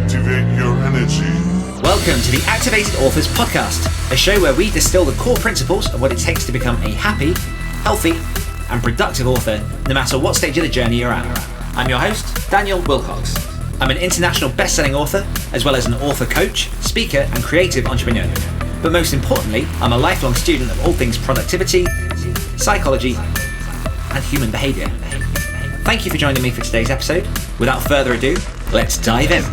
Activate your energy. Welcome to the Activated Authors Podcast, a show where we distill the core principles of what it takes to become a happy, healthy, and productive author, no matter what stage of the journey you're at. I'm your host, Daniel Wilcox. I'm an international best-selling author, as well as an author coach, speaker, and creative entrepreneur. But most importantly, I'm a lifelong student of all things productivity, psychology, and human behaviour. Thank you for joining me for today's episode. Without further ado, let's dive in.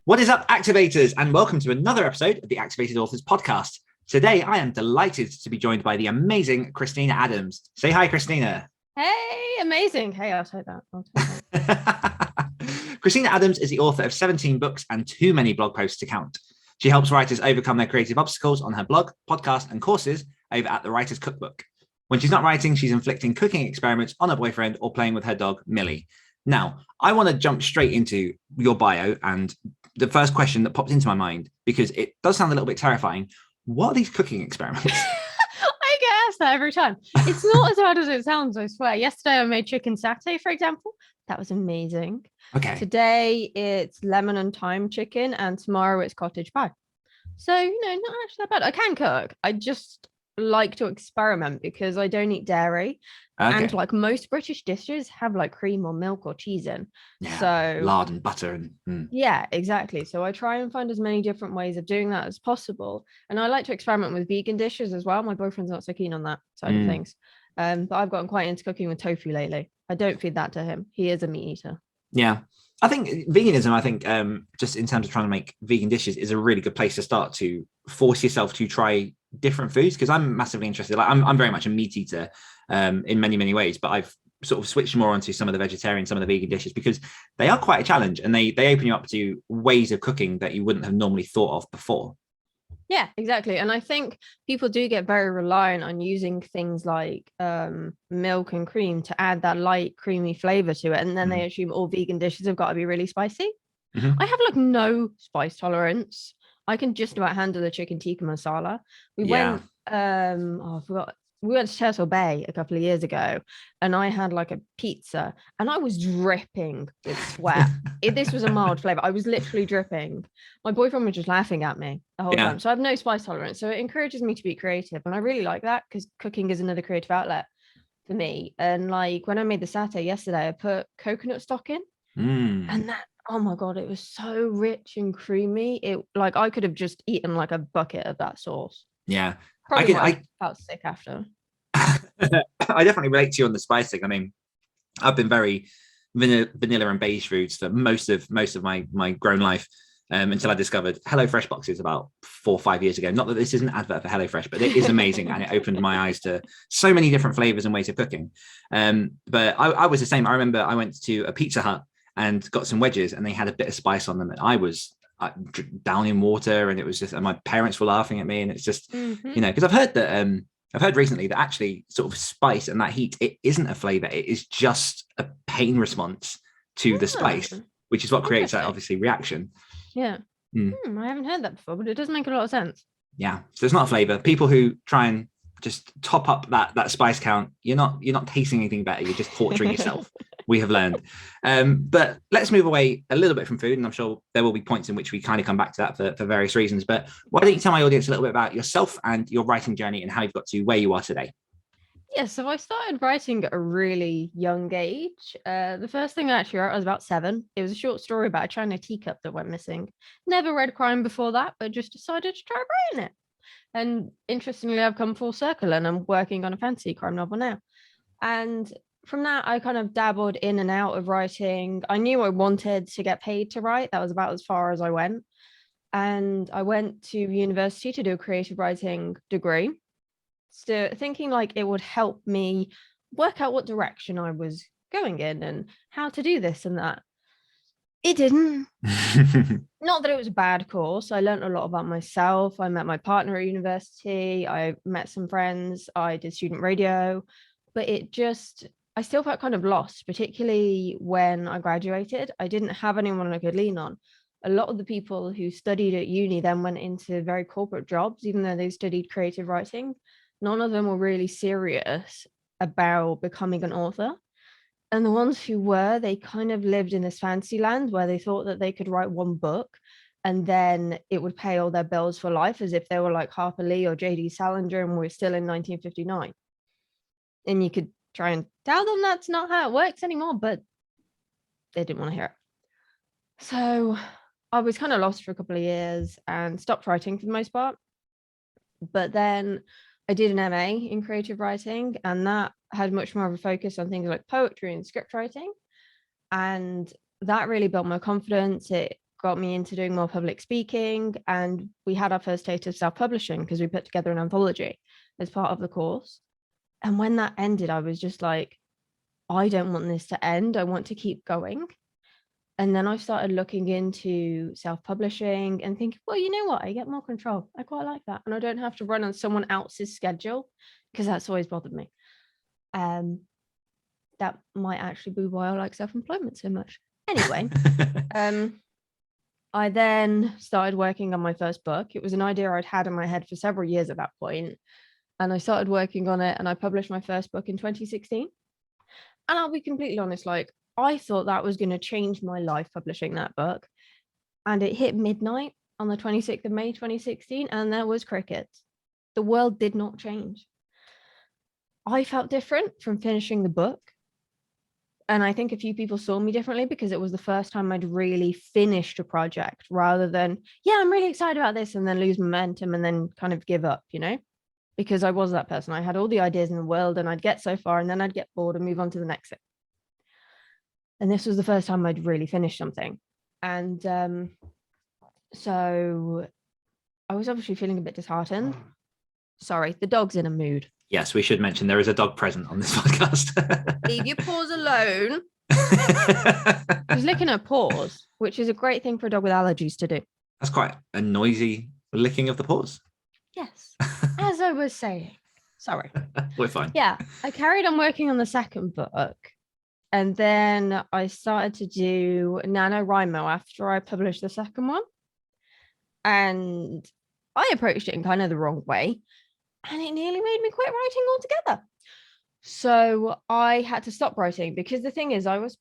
What is up, Activators, and welcome to another episode of the Activated Authors Podcast. Today, I am delighted to be joined by the amazing Kristina Adams. Say hi, Kristina. Hey, amazing. Hey, I'll take that. Kristina Adams is the author of 17 books and too many blog posts to count. She helps writers overcome their creative obstacles on her blog, podcast, and courses over at the Writer's Cookbook. When she's not writing, she's inflicting cooking experiments on her boyfriend or playing with her dog, Millie. Now, I want to jump straight into your bio, and the first question that popped into my mind, because it does sound a little bit terrifying. What are these cooking experiments? I get asked that every time. It's not as hard as it sounds, I swear. Yesterday I made chicken satay, for example. That was amazing. Okay. Today it's lemon and thyme chicken, and tomorrow it's cottage pie. So, not actually that bad. I can cook. I just like to experiment because I don't eat dairy. Okay. And like most British dishes have like cream or milk or cheese in. Yeah, so lard and butter and yeah, exactly. So I try and find as many different ways of doing that as possible. And I like to experiment with vegan dishes as well. My boyfriend's not so keen on that side of things. But I've gotten quite into cooking with tofu lately. I don't feed that to him. He is a meat eater. Yeah. I think veganism, just in terms of trying to make vegan dishes, is a really good place to start to force yourself to try different foods, because I'm massively interested. Like I'm very much a meat eater in many, many ways, but I've sort of switched more onto some of the vegetarian, some of the vegan dishes, because they are quite a challenge, and they open you up to ways of cooking that you wouldn't have normally thought of before. Yeah, exactly. And I think people do get very reliant on using things like milk and cream to add that light, creamy flavor to it. And then they assume all vegan dishes have got to be really spicy. I have like no spice tolerance. I can just about handle the chicken tikka masala. We went to Turtle Bay a couple of years ago, and I had like a pizza, and I was dripping with sweat. This was a mild flavor. I was literally dripping. My boyfriend was just laughing at me the whole time. So I have no spice tolerance. So it encourages me to be creative, and I really like that because cooking is another creative outlet for me. And like when I made the satay yesterday, I put coconut stock in, and that, oh my god, it was so rich and creamy. It like I could have just eaten like a bucket of that sauce. Yeah. I felt sick after. I definitely relate to you on the spice thing. I mean, I've been very vanilla and beige foods for most of my grown life, until I discovered HelloFresh boxes about 4 or 5 years ago. Not that this is an advert for HelloFresh, but it is amazing, and it opened my eyes to so many different flavors and ways of cooking. But I was the same. I remember I went to a Pizza Hut and got some wedges, and they had a bit of spice on them, and I was down in water, and it was just, and my parents were laughing at me, and it's just because I've heard recently that actually sort of spice and that heat, it isn't a flavor, it is just a pain response to the spice, which is what creates that obviously reaction. Yeah. I haven't heard that before, but it does make a lot of sense. Yeah, so it's not a flavor. People who try and just top up that spice count, you're not tasting anything better, you're just torturing yourself. We have learned. But let's move away a little bit from food, and I'm sure there will be points in which we kind of come back to that for various reasons. But why don't you tell my audience a little bit about yourself and your writing journey and how you've got to where you are today? Yeah, so I started writing at a really young age. The first thing I actually wrote, I was about 7. It was a short story about a China teacup that went missing. Never read crime before that, but just decided to try writing it. And interestingly, I've come full circle, and I'm working on a fantasy crime novel now. And from that, I kind of dabbled in and out of writing. I knew I wanted to get paid to write. That was about as far as I went. And I went to university to do a creative writing degree, so thinking like it would help me work out what direction I was going in and how to do this and that. It didn't. Not that it was a bad course. I learned a lot about myself. I met my partner at university. I met some friends. I did student radio. But I still felt kind of lost, particularly when I graduated. I didn't have anyone I could lean on. A lot of the people who studied at uni then went into very corporate jobs, even though they studied creative writing. None of them were really serious about becoming an author. And the ones who were, they kind of lived in this fantasy land where they thought that they could write one book and then it would pay all their bills for life, as if they were like Harper Lee or J.D. Salinger and we're still in 1959. And you could try and tell them that's not how it works anymore, but they didn't want to hear it. So I was kind of lost for a couple of years and stopped writing for the most part. But then I did an MA in creative writing, and that had much more of a focus on things like poetry and script writing. And that really built my confidence. It got me into doing more public speaking. And we had our first taste of self-publishing because we put together an anthology as part of the course. And when that ended, I was just like, I don't want this to end. I want to keep going. And then I started looking into self-publishing and thinking, well, you know what? I get more control. I quite like that. And I don't have to run on someone else's schedule, because that's always bothered me. That might actually be why I like self-employment so much. Anyway, I then started working on my first book. It was an idea I'd had in my head for several years at that point. And I started working on it and I published my first book in 2016. And I'll be completely honest, like, I thought that was going to change my life publishing that book. And it hit midnight on the 26th of May, 2016, and there was crickets. The world did not change. I felt different from finishing the book. And I think a few people saw me differently because it was the first time I'd really finished a project, rather than, yeah, I'm really excited about this, and then lose momentum and then kind of give up, you know, because I was that person. I had all the ideas in the world and I'd get so far and then I'd get bored and move on to the next thing. And this was the first time I'd really finished something. And so I was obviously feeling a bit disheartened. Sorry, the dog's in a mood. Yes, we should mention there is a dog present on this podcast. Leave your paws alone. She's licking her paws, which is a great thing for a dog with allergies to do. That's quite a noisy licking of the paws. Yes, as I was saying. Sorry. We're fine. Yeah, I carried on working on the second book. And then I started to do NaNoWriMo after I published the second one. And I approached it in kind of the wrong way. And it nearly made me quit writing altogether. So I had to stop writing, because the thing is, I was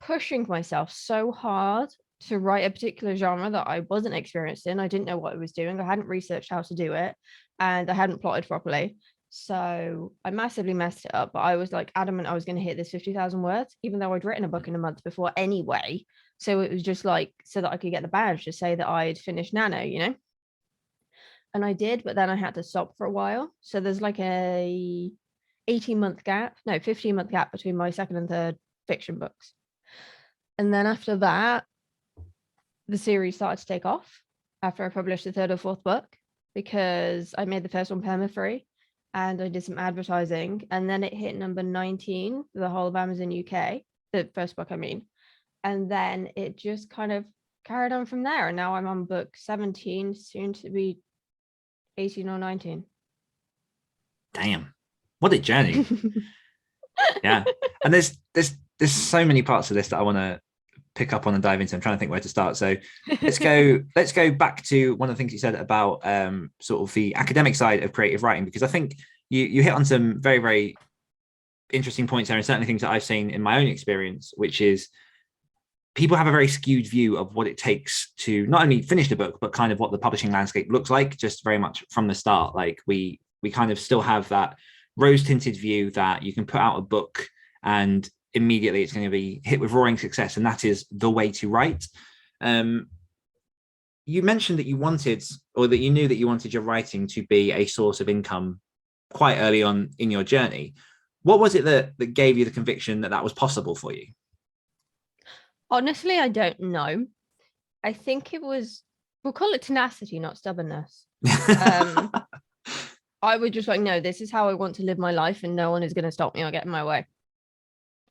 pushing myself so hard to write a particular genre that I wasn't experienced in. I didn't know what I was doing. I hadn't researched how to do it, and I hadn't plotted properly. So I massively messed it up. But I was like adamant I was going to hit this 50,000 words, even though I'd written a book in a month before anyway. So it was just like, so that I could get the badge to say that I'd finished Nano, you know? And I did, but then I had to stop for a while. So there's like a 15-month gap between my second and third fiction books. And then after that, the series started to take off after I published the third or fourth book, because I made the first one perma-free and I did some advertising, and then it hit number 19 for the whole of Amazon UK, the first book, I mean. And then it just kind of carried on from there. And now I'm on book 17, soon to be 18 or 19. Damn, what a journey. Yeah. And there's so many parts of this that I want to pick up on and dive into. I'm trying to think where to start. So let's go back to one of the things you said about sort of the academic side of creative writing, because I think you hit on some very, very interesting points there, and certainly things that I've seen in my own experience, which is people have a very skewed view of what it takes to not only finish the book, but kind of what the publishing landscape looks like, just very much from the start. Like we kind of still have that rose-tinted view that you can put out a book and immediately it's going to be hit with roaring success, and that is the way to write. You mentioned that you wanted, or that you knew that you wanted your writing to be a source of income quite early on in your journey. What was it that gave you the conviction that that was possible for you? Honestly, I don't know. I think it was, we'll call it tenacity, not stubbornness. I was just like, no, this is how I want to live my life, and no one is going to stop me or get in my way.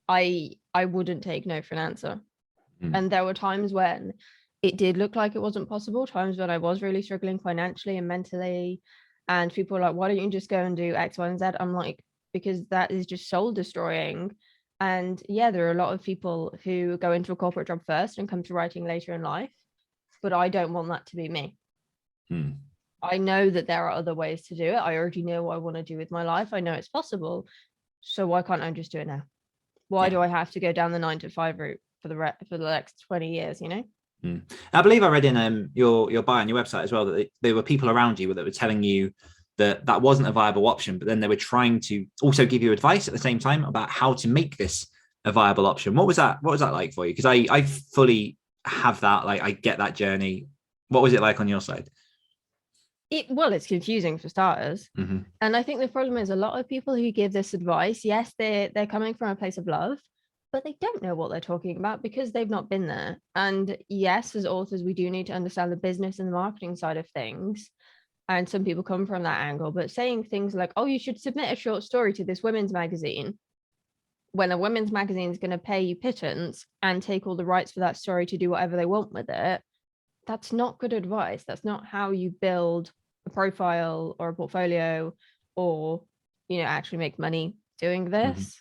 I wouldn't take no for an answer. And there were times when it did look like it wasn't possible, times when I was really struggling financially and mentally, and people were like, why don't you just go and do X, Y, and Z? I'm like, because that is just soul destroying. And yeah, there are a lot of people who go into a corporate job first and come to writing later in life, but I don't want that to be me. I know that there are other ways to do it. I already know what I want to do with my life. I know it's possible. So why can't I just do it now? Why do I have to go down the 9 to 5 route for the next 20 years, I believe I read in your bio on your website as well that there were people around you that were telling you that wasn't a viable option, but then they were trying to also give you advice at the same time about how to make this a viable option. What was that like for you? Because I fully have that, like I get that journey. What was it like on your side? It's confusing for starters. Mm-hmm. And I think the problem is a lot of people who give this advice, yes, they're coming from a place of love, but they don't know what they're talking about because they've not been there. And yes, as authors, we do need to understand the business and the marketing side of things. And some people come from that angle, but saying things like, oh, you should submit a short story to this women's magazine, when a women's magazine is going to pay you pittance and take all the rights for that story to do whatever they want with it, that's not good advice. That's not how you build a profile or a portfolio, or actually make money doing this.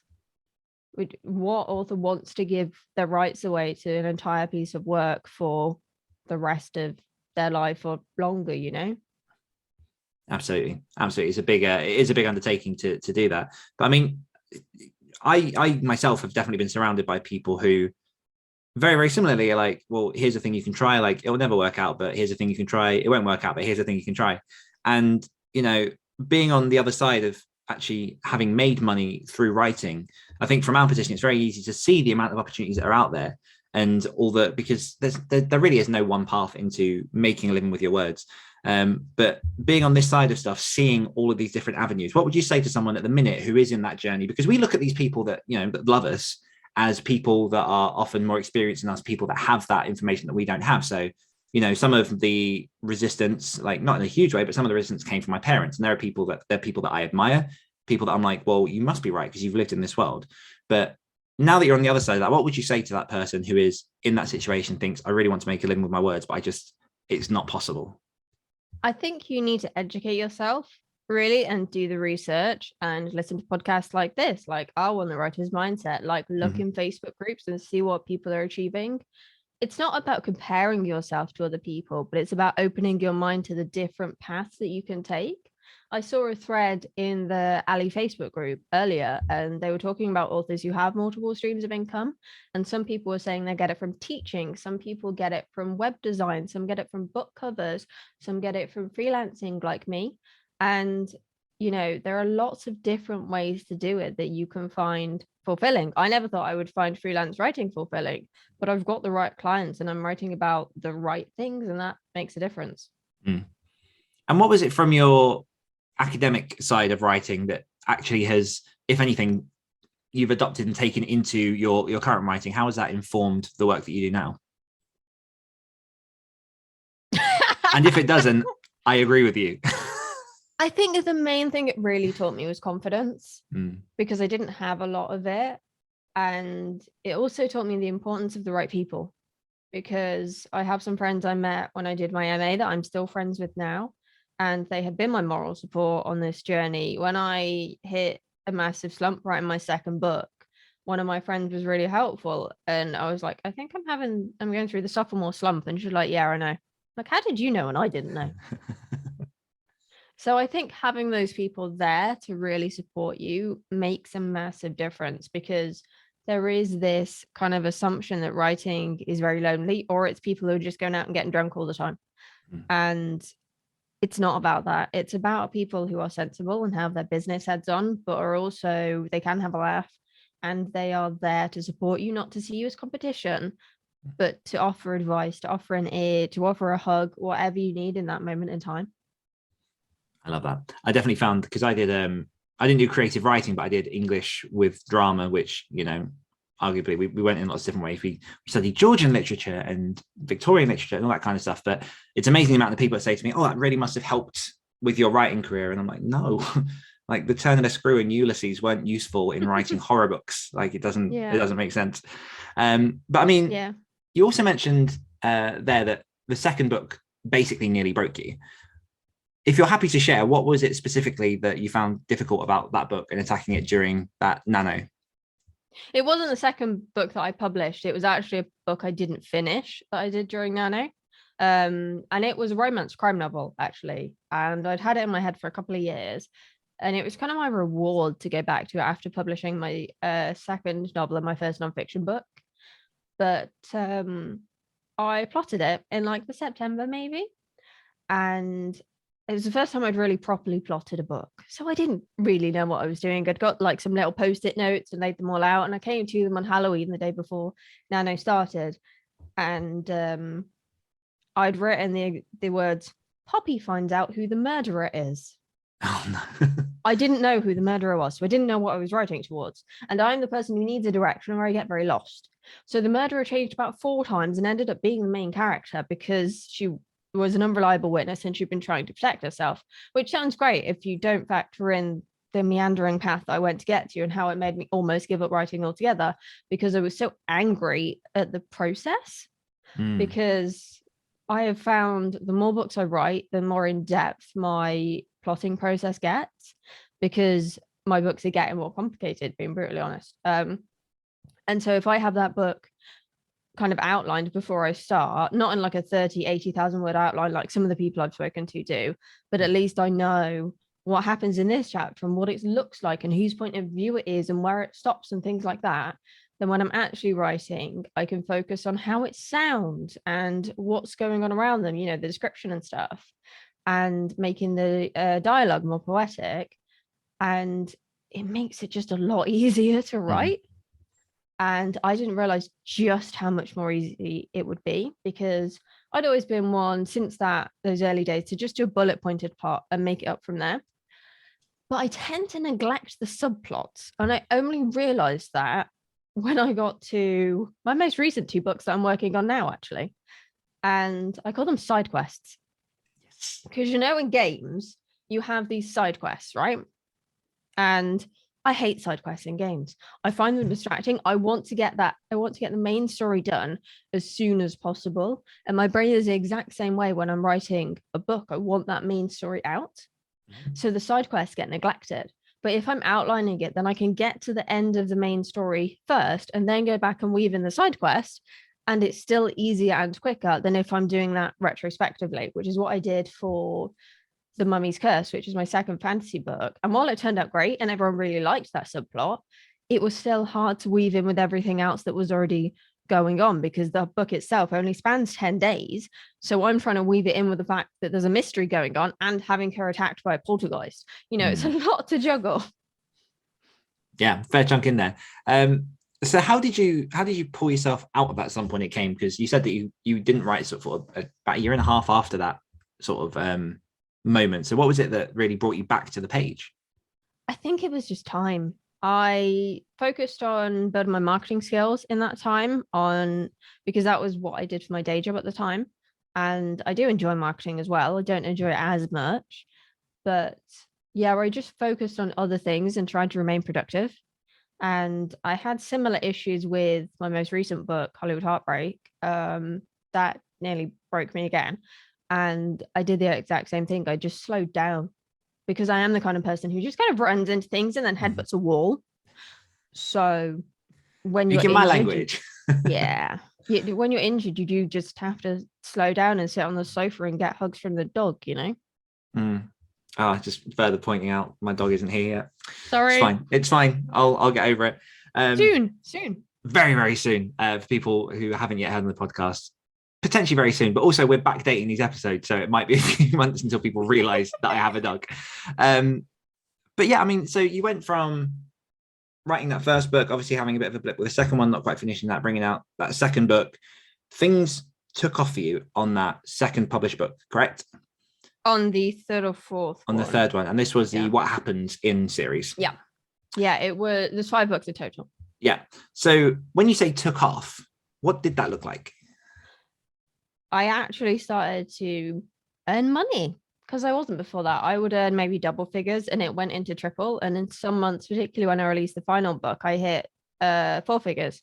What author wants to give their rights away to an entire piece of work for the rest of their life or longer? Absolutely. It's it is a big undertaking to do that. But I mean, I myself have definitely been surrounded by people who very, very similarly are like, well, here's the thing you can try. Like, it'll never work out, but here's the thing you can try. It won't work out, but here's the thing you can try. And, being on the other side of actually having made money through writing, I think from our position, it's very easy to see the amount of opportunities that are out there and all that, because there really is no one path into making a living with your words. But being on this side of stuff, seeing all of these different avenues, what would you say to someone at the minute who is in that journey? Because we look at these people that, that love us as people that are often more experienced than us, people that have that information that we don't have. So, some of the resistance, like not in a huge way, but some of the resistance came from my parents. And they're people that I admire, people that I'm like, well, you must be right because you've lived in this world. But now that you're on the other side of that, what would you say to that person who is in that situation, thinks, I really want to make a living with my words, but it's not possible? I think you need to educate yourself really and do the research and listen to podcasts like this, like our One, The Writer's Mindset, like look in Facebook groups and see what people are achieving. It's not about comparing yourself to other people, but it's about opening your mind to the different paths that you can take. I saw a thread in the Ali Facebook group earlier, and they were talking about authors who have multiple streams of income. And some people were saying they get it from teaching, some people get it from web design, some get it from book covers, some get it from freelancing like me. And, there are lots of different ways to do it that you can find fulfilling. I never thought I would find freelance writing fulfilling, but I've got the right clients and I'm writing about the right things, and that makes a difference. And what was it from your academic side of writing that actually has, if anything, you've adopted and taken into your current writing? How has that informed the work that you do now? And if it doesn't, I agree with you. I think the main thing it really taught me was confidence, because I didn't have a lot of it. And it also taught me the importance of the right people, because I have some friends I met when I did my MA that I'm still friends with now. And they have been my moral support on this journey. When I hit a massive slump writing my second book, one of my friends was really helpful. And I was like, I think I'm going through the sophomore slump. And she's like, yeah, I know. Like, how did you know? And I didn't know. So I think having those people there to really support you makes a massive difference, because there is this kind of assumption that writing is very lonely, or it's people who are just going out and getting drunk all the time. And it's not about that. It's about people who are sensible and have their business heads on, but are also, they can have a laugh, and they are there to support you, not to see you as competition, but to offer advice, to offer an ear, to offer a hug, whatever you need in that moment in time. I love that. I definitely found, because I didn't do creative writing, but I did English with drama, which, arguably we went in lots of different ways. We studied Georgian literature and Victorian literature and all that kind of stuff. But it's amazing the amount of people that say to me, oh, that really must have helped with your writing career. And I'm like, no, like the Turn of the Screw and Ulysses weren't useful in writing horror books. Like it doesn't make sense. But I mean, you also mentioned there that the second book basically nearly broke you. If you're happy to share, what was it specifically that you found difficult about that book and attacking it during that Nano? It wasn't the second book that I published. It was actually a book I didn't finish that I did during Nano. And it was a romance crime novel, actually. And I'd had it in my head for a couple of years. And it was kind of my reward to go back to it after publishing my second novel and my first nonfiction book. But I plotted it in like the September maybe, and it was the first time I'd really properly plotted a book. So I didn't really know what I was doing. I'd got like some little post-it notes and laid them all out, and I came to them on Halloween the day before Nano started, and I'd written the words, "Poppy finds out who the murderer is." Oh no. I didn't know who the murderer was, so I didn't know what I was writing towards. And I'm the person who needs a direction or I get very lost. So the murderer changed about 4 times and ended up being the main character because she was an unreliable witness and she'd been trying to protect herself, which sounds great if you don't factor in the meandering path I went to get to and how it made me almost give up writing altogether because I was so angry at the process. Because I have found the more books I write, the more in depth my plotting process gets, because my books are getting more complicated, being brutally honest. And so if I have that book kind of outlined before I start, not in like a 80,000 word outline like some of the people I've spoken to do, but at least I know what happens in this chapter and what it looks like and whose point of view it is and where it stops and things like that, then when I'm actually writing, I can focus on how it sounds and what's going on around them, the description and stuff, and making the dialogue more poetic. And it makes it just a lot easier to write. And I didn't realize just how much more easy it would be, because I'd always been one since those early days to just do a bullet pointed plot and make it up from there. But I tend to neglect the subplots. And I only realized that when I got to my most recent 2 books that I'm working on now, actually. And I call them side quests. Because in games, you have these side quests, right? And I hate side quests in games. I find them distracting. I want to get the main story done as soon as possible. And my brain is the exact same way when I'm writing a book. I want that main story out. So the side quests get neglected. But if I'm outlining it, then I can get to the end of the main story first and then go back and weave in the side quest. And it's still easier and quicker than if I'm doing that retrospectively, which is what I did for The Mummy's Curse, which is my second fantasy book. And while it turned out great and everyone really liked that subplot, it was still hard to weave in with everything else that was already going on because the book itself only spans 10 days. So I'm trying to weave it in with the fact that there's a mystery going on and having her attacked by a poltergeist. It's a lot to juggle. Yeah, fair chunk in there. So how did you pull yourself out of that at some point it came? Because you said that you didn't write sort of about a year and a half after that sort of moment. So what was it that really brought you back to the page? I think it was just time. I focused on building my marketing skills in that time because that was what I did for my day job at the time. And I do enjoy marketing as well. I don't enjoy it as much, but yeah, I just focused on other things and tried to remain productive. And I had similar issues with my most recent book, Hollywood Heartbreak, that nearly broke me again. And I did the exact same thing. I just slowed down because I am the kind of person who just kind of runs into things and then headbutts a wall. So when you're my language. Yeah. When you're injured, you do just have to slow down and sit on the sofa and get hugs from the dog, Just further pointing out my dog isn't here yet. Sorry. It's fine. I'll get over it. Soon. Very, very soon. For people who haven't yet heard on the podcast, potentially very soon, but also we're backdating these episodes, so it might be a few months until people realize that I have a dog. But yeah, I mean, so you went from writing that first book, obviously having a bit of a blip with the second one, not quite finishing that, bringing out that second book. Things took off for you on that second published book, correct? On the third or fourth on the third one, and this was the What Happens in series. There's 5 books in total. So when you say took off, what did that look like? I actually started to earn money because I wasn't before that. I would earn maybe double figures and it went into triple, and in some months, particularly when I released the final book, I hit 4 figures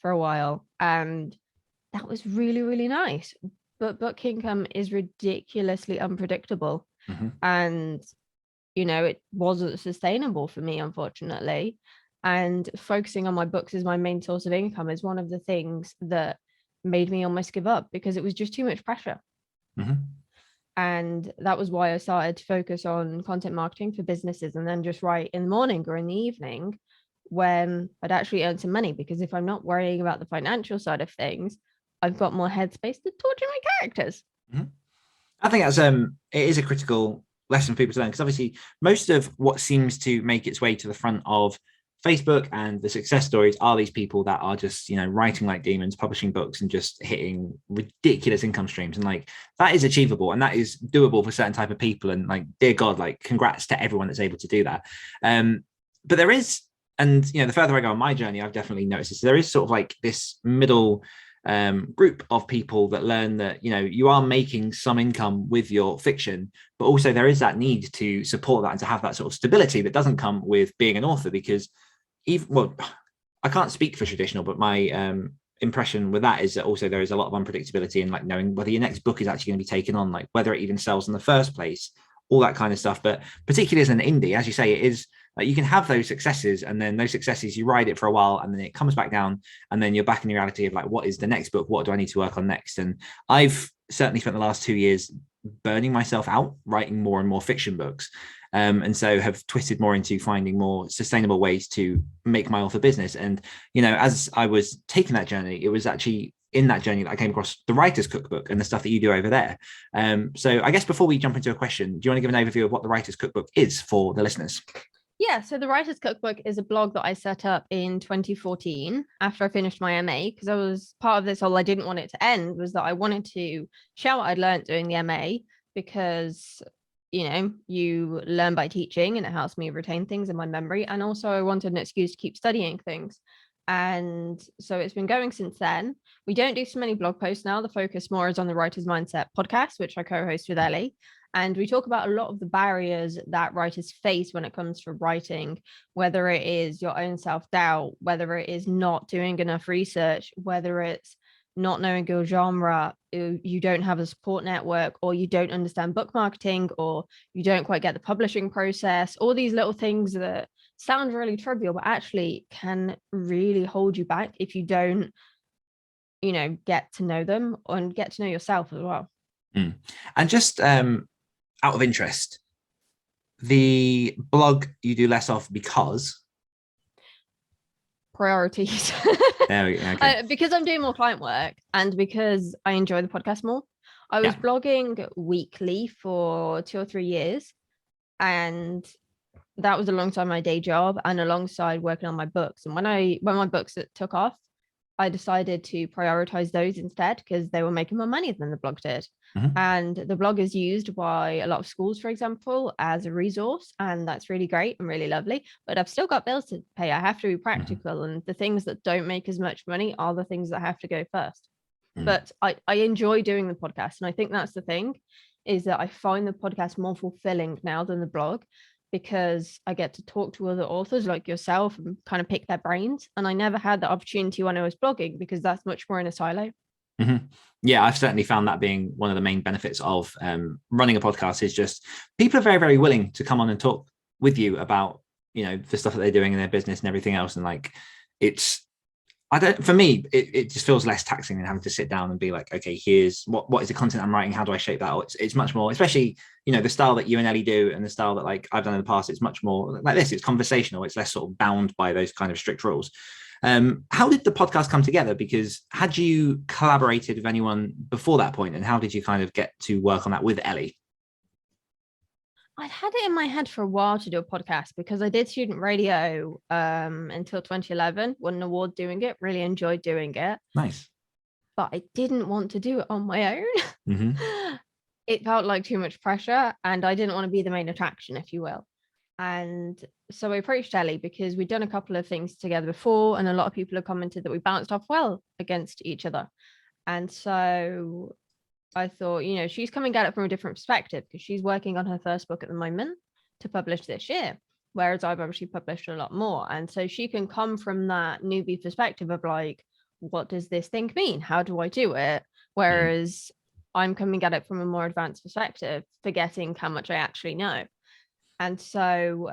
for a while, and that was really, really nice. But book income is ridiculously unpredictable. And, it wasn't sustainable for me, unfortunately. And focusing on my books as my main source of income is one of the things that made me almost give up because it was just too much pressure. And that was why I started to focus on content marketing for businesses and then just write in the morning or in the evening when I'd actually earn some money. Because if I'm not worrying about the financial side of things, I've got more headspace to torture my characters. Mhm. I think that's it is a critical lesson for people to learn, because obviously most of what seems to make its way to the front of Facebook and the success stories are these people that are just, writing like demons, publishing books and just hitting ridiculous income streams. And like that is achievable and that is doable for certain type of people. And like, dear God, like congrats to everyone that's able to do that. But there is, and the further I go on my journey, I've definitely noticed this. There is sort of like this middle group of people that learn that you are making some income with your fiction, but also there is that need to support that and to have that sort of stability that doesn't come with being an author. Because I can't speak for traditional, but my impression with that is that also there is a lot of unpredictability in like knowing whether your next book is actually going to be taken on, like whether it even sells in the first place, all that kind of stuff. But particularly as an indie, as you say, it is like you can have those successes, and then those successes, you ride it for a while and then it comes back down, and then you're back in the reality of like, what is the next book? What do I need to work on next? And I've certainly spent the last 2 years burning myself out writing more and more fiction books. And so have twisted more into finding more sustainable ways to make my author business. And, as I was taking that journey, it was actually in that journey that I came across the Writer's Cookbook and the stuff that you do over there. So I guess before we jump into a question, do you want to give an overview of what the Writer's Cookbook is for the listeners? Yeah, so the Writer's Cookbook is a blog that I set up in 2014 after I finished my MA, because I was part of this whole I didn't want it to end, was that I wanted to share what I'd learned doing the MA, because you learn by teaching and it helps me retain things in my memory. And also I wanted an excuse to keep studying things. And so it's been going since then. We don't do so many blog posts now. The focus more is on the Writer's Mindset podcast, which I co-host with Ellie. And we talk about a lot of the barriers that writers face when it comes to writing, whether it is your own self-doubt, whether it is not doing enough research, whether it's not knowing your genre, you don't have a support network, or you don't understand book marketing, or you don't quite get the publishing process, all these little things that sound really trivial, but actually can really hold you back if you don't, get to know them and get to know yourself as well. And just out of interest, the blog you do less of because priorities. There we go. Okay. Because I'm doing more client work and because I enjoy the podcast more. I was blogging weekly for 2 or 3 years, and that was alongside my day job and alongside working on my books. And when my books took off, I decided to prioritize those instead because they were making more money than the blog did. Mm-hmm. And the blog is used by a lot of schools, for example, as a resource. And that's really great and really lovely. But I've still got bills to pay. I have to be practical. Mm-hmm. And the things that don't make as much money are the things that have to go first. Mm-hmm. But I enjoy doing the podcast. And I think that's the thing, is that I find the podcast more fulfilling now than the blog, because I get to talk to other authors like yourself and kind of pick their brains. And I never had the opportunity when I was blogging, because that's much more in a silo. Mm-hmm. Yeah, I've certainly found that being one of the main benefits of running a podcast is just people are very, very willing to come on and talk with you about, the stuff that they're doing in their business and everything else. And like, for me, it just feels less taxing than having to sit down and be like, okay, here's what is the content I'm writing? How do I shape that out? It's much more, especially, the style that you and Ellie do and the style that like I've done in the past, it's much more like this. It's conversational. It's less sort of bound by those kind of strict rules. How did the podcast come together? Because had you collaborated with anyone before that point, and how did you kind of get to work on that with Ellie? I'd had it in my head for a while to do a podcast because I did student radio until 2011, won an award doing it, really enjoyed doing it. Nice. But I didn't want to do it on my own. Mm-hmm. It felt like too much pressure and I didn't want to be the main attraction, if you will. And so I approached Ellie because we'd done a couple of things together before, and a lot of people have commented that we bounced off well against each other. And so I thought, she's coming at it from a different perspective because she's working on her first book at the moment to publish this year, whereas I've obviously published a lot more. And so she can come from that newbie perspective of like, what does this thing mean? How do I do it? Whereas I'm coming at it from a more advanced perspective, forgetting how much I actually know. And so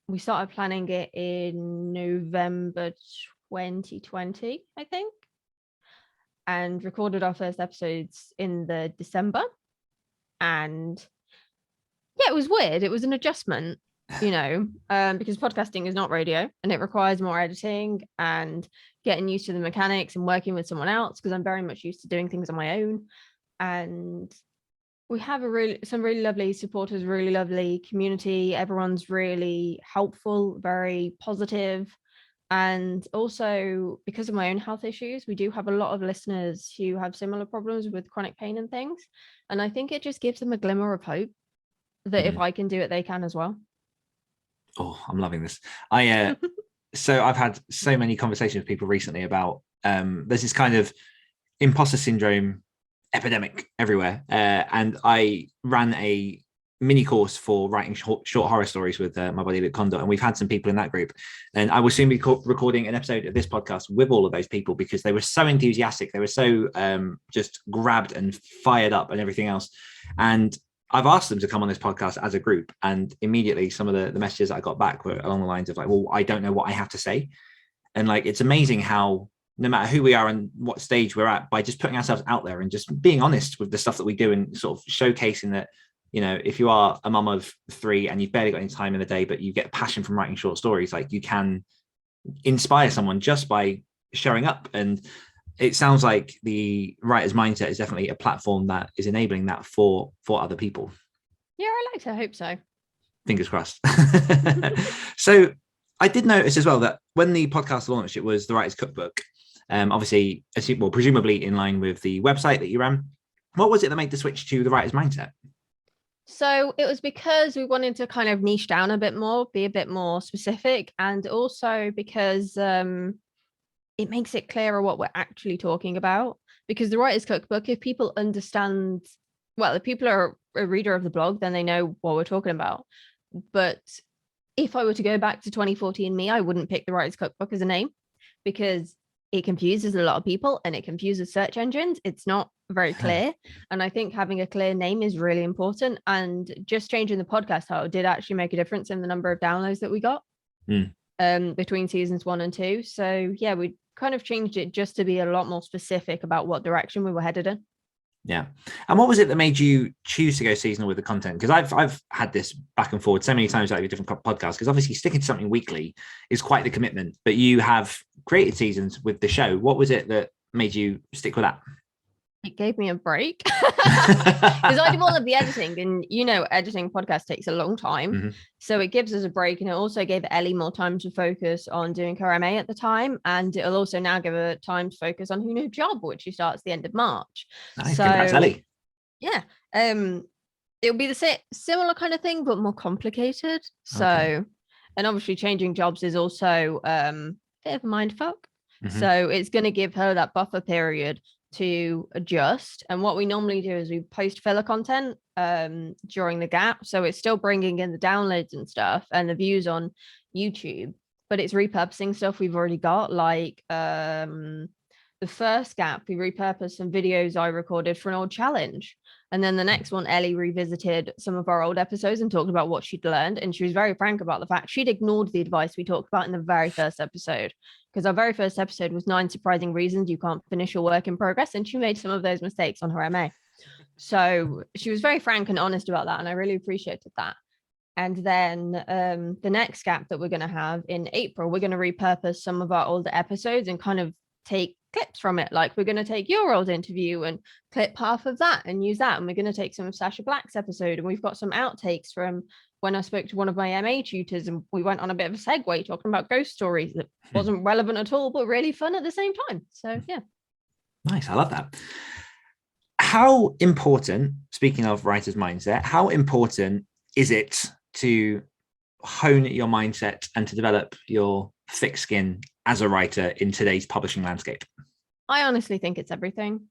we started planning it in November 2020, I think, and recorded our first episodes in the December. And yeah, it was weird. It was an adjustment, because podcasting is not radio and it requires more editing and getting used to the mechanics and working with someone else, because I'm very much used to doing things on my own. And we have some really lovely supporters, really lovely community. Everyone's really helpful, very positive. And also, because of my own health issues, we do have a lot of listeners who have similar problems with chronic pain and things. And I think it just gives them a glimmer of hope that if I can do it, they can as well. Oh, I'm loving this. So I've had so many conversations with people recently about there's this kind of imposter syndrome epidemic everywhere. And I ran a mini course for writing short horror stories with my buddy Luke Condor, and we've had some people in that group, and I will soon be recording an episode of this podcast with all of those people, because they were so enthusiastic, they were so just grabbed and fired up and everything else. And I've asked them to come on this podcast as a group, and immediately some of the messages I got back were along the lines of like, well, I don't know what I have to say. And like, it's amazing how no matter who we are and what stage we're at, by just putting ourselves out there and just being honest with the stuff that we do and sort of showcasing that, if you are a mum of 3 and you've barely got any time in the day, but you get passion from writing short stories, like you can inspire someone just by showing up. And it sounds like the writer's mindset is definitely a platform that is enabling that for other people. Yeah, I like to hope so. Fingers crossed. So I did notice as well that when the podcast launched, it was the Writer's Cookbook. Obviously, presumably in line with the website that you ran. What was it that made the switch to the writer's mindset? So it was because we wanted to kind of niche down a bit more, be a bit more specific, and also because it makes it clearer what we're actually talking about. Because the Writer's Cookbook, if people understand, well, if people are a reader of the blog, then they know what we're talking about. But if I were to go back to 2014 me, I wouldn't pick the Writer's Cookbook as a name, because it confuses a lot of people and it confuses search engines. It's not very clear. And I think having a clear name is really important. And just changing the podcast title did actually make a difference in the number of downloads that we got between seasons 1 and 2. So yeah, we kind of changed it just to be a lot more specific about what direction we were headed in. Yeah. And what was it that made you choose to go seasonal with the content? Because I've had this back and forward so many times like with different podcasts, because obviously sticking to something weekly is quite the commitment, but you have created seasons with the show. What was it that made you stick with that? It gave me a break because I do all of the editing, and editing podcast takes a long time. So it gives us a break, and it also gave Ellie more time to focus on doing her MA at the time, and it'll also now give her time to focus on her new job, which she starts the end of March. Nice. Congrats, Ellie. Yeah, it'll be the similar kind of thing but more complicated. So and obviously changing jobs is also a bit of a mindfuck. So it's going to give her that buffer period to adjust. And what we normally do is we post filler content during the gap, so it's still bringing in the downloads and stuff and the views on YouTube, but it's repurposing stuff we've already got. Like the first gap, we repurposed some videos I recorded for an old challenge, and then the next one, Ellie revisited some of our old episodes and talked about what she'd learned, and she was very frank about the fact she'd ignored the advice we talked about in the very first episode, because our very first episode was 9 surprising reasons you can't finish your work in progress, and she made some of those mistakes on her MA. So she was very frank and honest about that, and I really appreciated that. And then the next gap that we're going to have in April, we're going to repurpose some of our older episodes and kind of take clips from it. Like we're going to take your old interview and clip half of that and use that. And we're going to take some of Sasha Black's episode, and we've got some outtakes from when I spoke to one of my MA tutors, and we went on a bit of a segue talking about ghost stories that wasn't relevant at all, but really fun at the same time. So yeah. Nice. I love that. How important, speaking of writer's mindset, how important is it to hone your mindset and to develop your thick skin as a writer in today's publishing landscape? I honestly think it's everything.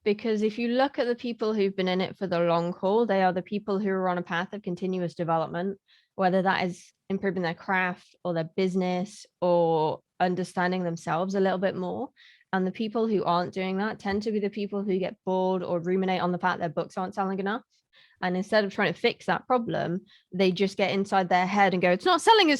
Because if you look at the people who've been in it for the long haul, they are the people who are on a path of continuous development, whether that is improving their craft or their business or understanding themselves a little bit more. And the people who aren't doing that tend to be the people who get bored or ruminate on the fact their books aren't selling enough. And instead of trying to fix that problem, they just get inside their head and go, it's not selling, I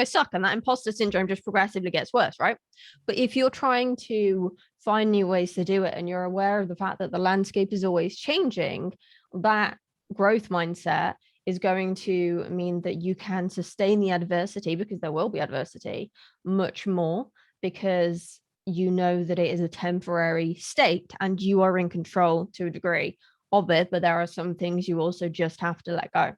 suck. And that imposter syndrome just progressively gets worse, right? But if you're trying to find new ways to do it, and you're aware of the fact that the landscape is always changing, that growth mindset is going to mean that you can sustain the adversity, because there will be adversity, much more, because you know that it is a temporary state and you are in control to a degree of it, but there are some things you also just have to let go.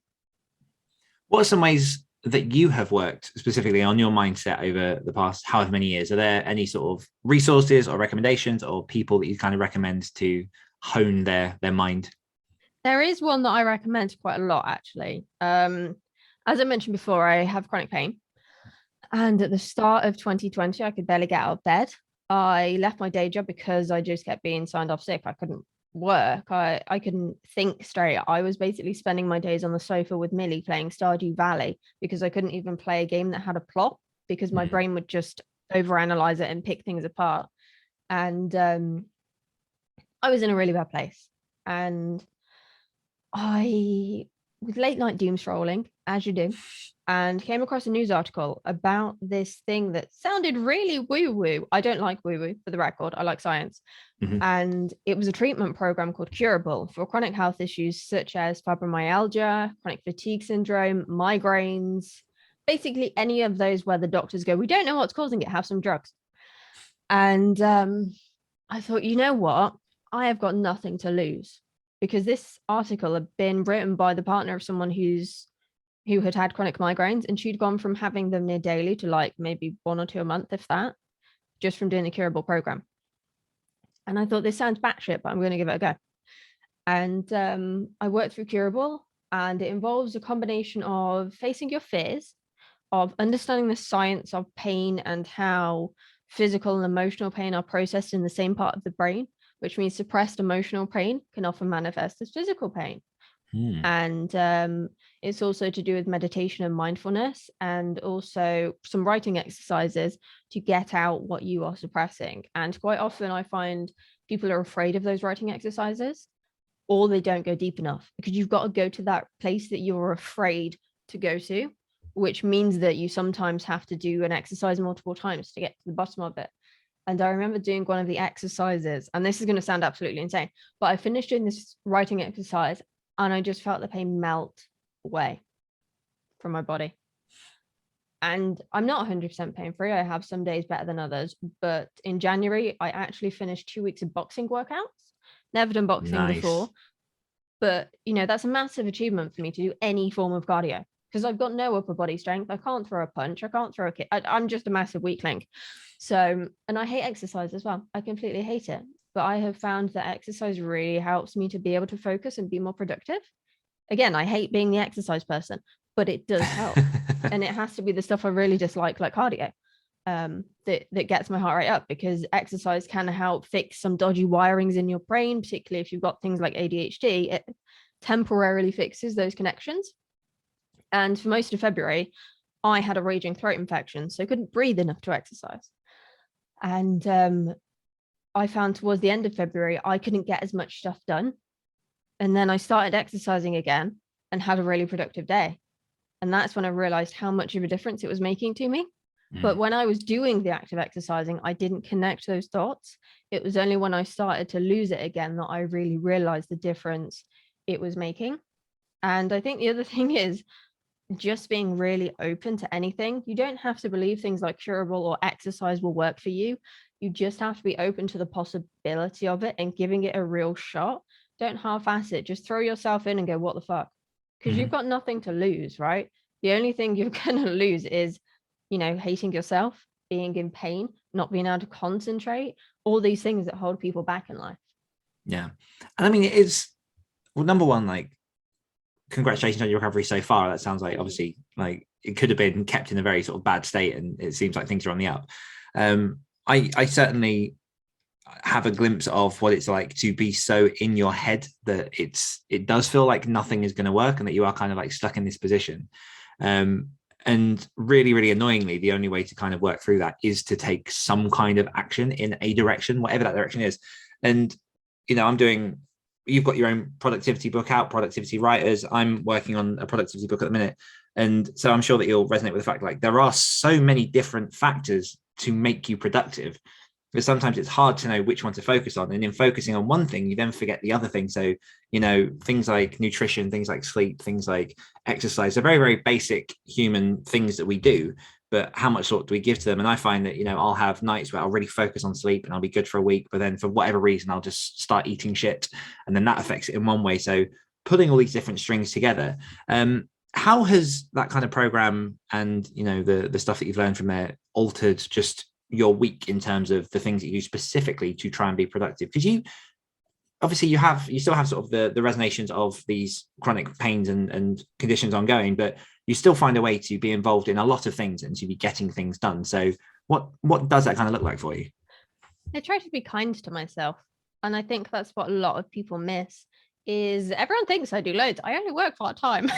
What are some ways that you have worked specifically on your mindset over the past however many years? Are there any sort of resources or recommendations or people that you kind of recommend to hone their mind? There is one that I recommend quite a lot, actually. As I mentioned before, I have chronic pain. And at the start of 2020, I could barely get out of bed. I left my day job because I just kept being signed off sick. I couldn't work. I couldn't think straight. I was basically spending my days on the sofa with Millie playing Stardew Valley, because I couldn't even play a game that had a plot, because my brain would just overanalyze it and pick things apart. And I was in a really bad place. And I was late night doom scrolling, as you do, and came across a news article about this thing that sounded really woo-woo. I don't like woo-woo, for the record. I like science. And it was a treatment program called Curable for chronic health issues such as fibromyalgia, chronic fatigue syndrome, migraines, basically any of those where the doctors go, we don't know what's causing it, have some drugs. And I thought, you know what? I have got nothing to lose, because this article had been written by the partner of someone who had chronic migraines, and she'd gone from having them near daily to like maybe 1 or 2 a month, if that, just from doing the Curable program. And I thought, this sounds batshit, but I'm going to give it a go. And I worked through Curable, and it involves a combination of facing your fears, of understanding the science of pain and how physical and emotional pain are processed in the same part of the brain, which means suppressed emotional pain can often manifest as physical pain. And it's also to do with meditation and mindfulness, and also some writing exercises to get out what you are suppressing. And quite often I find people are afraid of those writing exercises, or they don't go deep enough, because you've got to go to that place that you're afraid to go to, which means that you sometimes have to do an exercise multiple times to get to the bottom of it. And I remember doing one of the exercises, and this is going to sound absolutely insane, but I finished doing this writing exercise and I just felt the pain melt away from my body. And I'm not 100% pain free. I have some days better than others. But in January, I actually finished 2 weeks of boxing workouts. Never done boxing before. But, that's a massive achievement for me to do any form of cardio, because I've got no upper body strength. I can't throw a punch. I can't throw a kick. I'm just a massive weakling. So, and I hate exercise as well. I completely hate it. But I have found that exercise really helps me to be able to focus and be more productive. Again, I hate being the exercise person, but it does help. And it has to be the stuff I really dislike, like cardio, that gets my heart rate up, because exercise can help fix some dodgy wirings in your brain, particularly if you've got things like ADHD. It temporarily fixes those connections. And for most of February, I had a raging throat infection, so I couldn't breathe enough to exercise. And I found towards the end of February, I couldn't get as much stuff done. And then I started exercising again and had a really productive day. And that's when I realized how much of a difference it was making to me. But when I was doing the active exercising, I didn't connect those dots. It was only when I started to lose it again that I really realized the difference it was making. And I think the other thing is just being really open to anything. You don't have to believe things like Curable or exercise will work for you. You just have to be open to the possibility of it and giving it a real shot. Don't half-ass it. Just throw yourself in and go, what the fuck? Because you've got nothing to lose, right? The only thing you're going to lose is, hating yourself, being in pain, not being able to concentrate, all these things that hold people back in life. Yeah. And I mean, it is, well, number one, like, congratulations on your recovery so far. That sounds like, obviously, like, it could have been kept in a very sort of bad state, and it seems like things are on the up. I certainly have a glimpse of what it's like to be so in your head that it does feel like nothing is going to work, and that you are kind of like stuck in this position. And really, really annoyingly, the only way to kind of work through that is to take some kind of action in a direction, whatever that direction is. And, you've got your own productivity book out, Productivity Writers. I'm working on a productivity book at the minute. And so I'm sure that you'll resonate with the fact, like, there are so many different factors to make you productive. But sometimes it's hard to know which one to focus on. And in focusing on one thing, you then forget the other thing. So, things like nutrition, things like sleep, things like exercise are very, very basic human things that we do. But how much thought do we give to them? And I find that, I'll have nights where I'll really focus on sleep and I'll be good for a week. But then for whatever reason, I'll just start eating shit. And then that affects it in one way. So putting all these different strings together, how has that kind of program and, the stuff that you've learned from there altered just your week in terms of the things that you do specifically to try and be productive? Because you still have sort of the resonations of these chronic pains and conditions ongoing, but you still find a way to be involved in a lot of things and to be getting things done. So what does that kind of look like for you? I try to be kind to myself, and I think that's what a lot of people miss. Is everyone thinks I do loads. I only work part-time.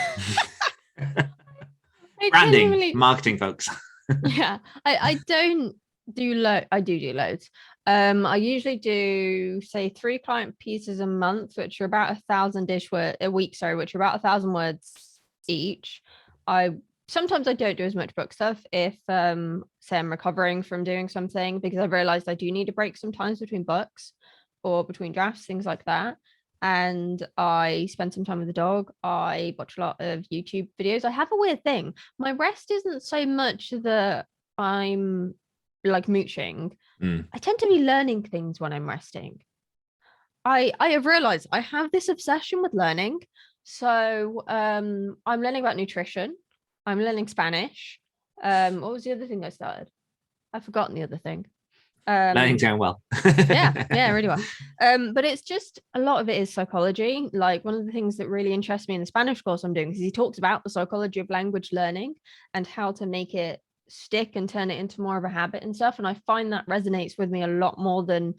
Branding, marketing, folks. Yeah, I don't do I do loads. I usually do say 3 client pieces a month, which are about 1,000-ish a week, sorry, which are about 1,000 words each. Sometimes I don't do as much book stuff if say I'm recovering from doing something, because I've realized I do need a break sometimes between books or between drafts, things like that. And I spend some time with the dog. I watch a lot of YouTube videos. I have a weird thing. My rest isn't so much that I'm like mooching. I tend to be learning things when I'm resting. I have realized I have this obsession with learning. So I'm learning about nutrition. I'm learning Spanish. What was the other thing I started? I've forgotten the other thing. Learning's going well. yeah, really well. But it's just a lot of it is psychology. Like, one of the things that really interests me in the Spanish course I'm doing is he talks about the psychology of language learning and how to make it stick and turn it into more of a habit and stuff. And I find that resonates with me a lot more than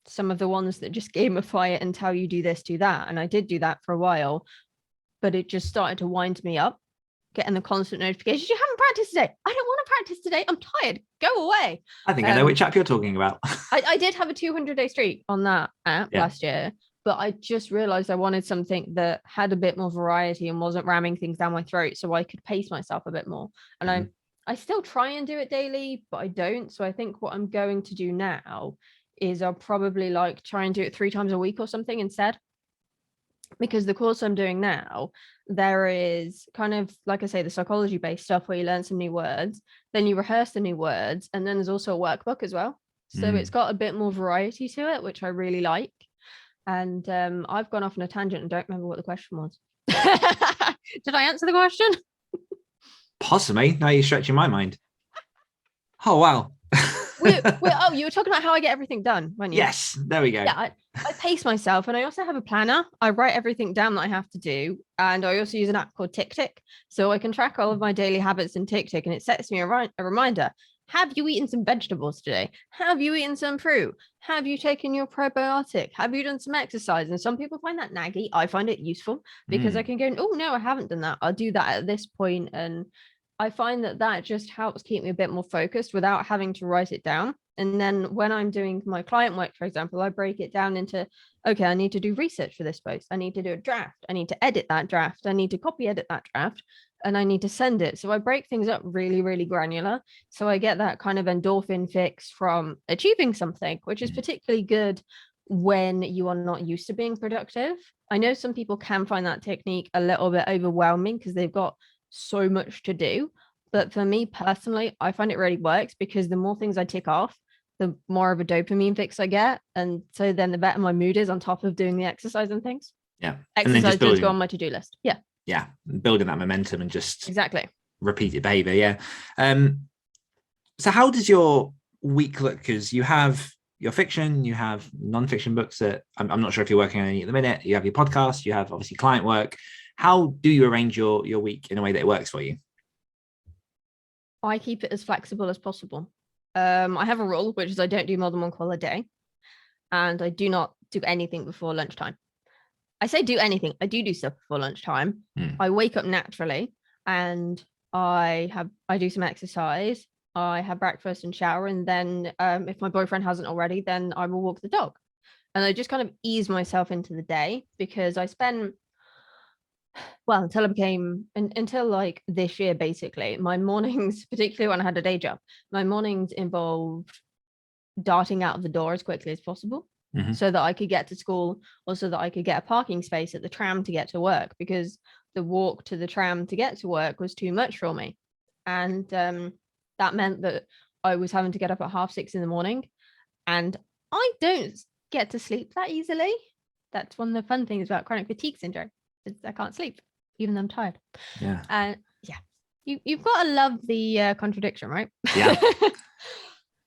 some of the ones that just gamify it and tell you do this, do that. And I did do that for a while, but it just started to wind me up, getting the constant notifications. You haven't practiced today. I don't want to practice today. I'm tired. Go away. I think I know which app you're talking about. I did have a 200-day streak on that app last year, but I just realized I wanted something that had a bit more variety and wasn't ramming things down my throat, so I could pace myself a bit more. And I still try and do it daily, but I don't. So I think what I'm going to do now is I'll probably try and do it 3 times a week or something instead. Because the course I'm doing now, there is kind of, like I say, the psychology based stuff where you learn some new words, then you rehearse the new words, and then there's also a workbook as well. So it's got a bit more variety to it, which I really like. And I've gone off on a tangent and don't remember what the question was. Did I answer the question? Possibly. Now you're stretching my mind. Oh, wow. You were talking about how I get everything done, weren't you? Yes, there we go. Yeah, I pace myself, and I also have a planner. I write everything down that I have to do, and I also use an app called TickTick, so I can track all of my daily habits in TickTick, and it sets me a reminder. Have you eaten some vegetables today? Have you eaten some fruit? Have you taken your probiotic? Have you done some exercise? And some people find that naggy. I find it useful because I can go, oh no, I haven't done that. I'll do that at this point. And I find that just helps keep me a bit more focused without having to write it down. And then when I'm doing my client work, for example, I break it down into, okay, I need to do research for this post. I need to do a draft. I need to edit that draft. I need to copy edit that draft, and I need to send it. So I break things up really, really granular. So I get that kind of endorphin fix from achieving something, which is particularly good when you are not used to being productive. I know some people can find that technique a little bit overwhelming because they've got so much to do. But for me personally, I find it really works because the more things I tick off, the more of a dopamine fix I get. And so then the better my mood is on top of doing the exercise and things. Yeah. Exercise does go on my to-do list. Yeah. Yeah. Building that momentum and just exactly repeated behavior. Yeah. So how does your week look? Because you have your fiction, you have non-fiction books that I'm not sure if you're working on any at the minute. You have your podcast, you have obviously client work. How do you arrange your week in a way that it works for you? I keep it as flexible as possible. I have a rule, which is I don't do more than 1 call a day, and I do not do anything before lunchtime. I say do anything. I do stuff before lunchtime. I wake up naturally, and I do some exercise. I have breakfast and shower, and then if my boyfriend hasn't already, then I will walk the dog. And I just kind of ease myself into the day because I spend, well, until like this year, basically, my mornings, particularly when I had a day job, my mornings involved darting out of the door as quickly as possible, so that I could get to school, or so that I could get a parking space at the tram to get to work, because the walk to the tram to get to work was too much for me. And that meant that I was having to get up at 6:30 in the morning, and I don't get to sleep that easily. That's one of the fun things about chronic fatigue syndrome, is I can't sleep even though I'm tired. Yeah. And you've got to love the contradiction, right? Yeah.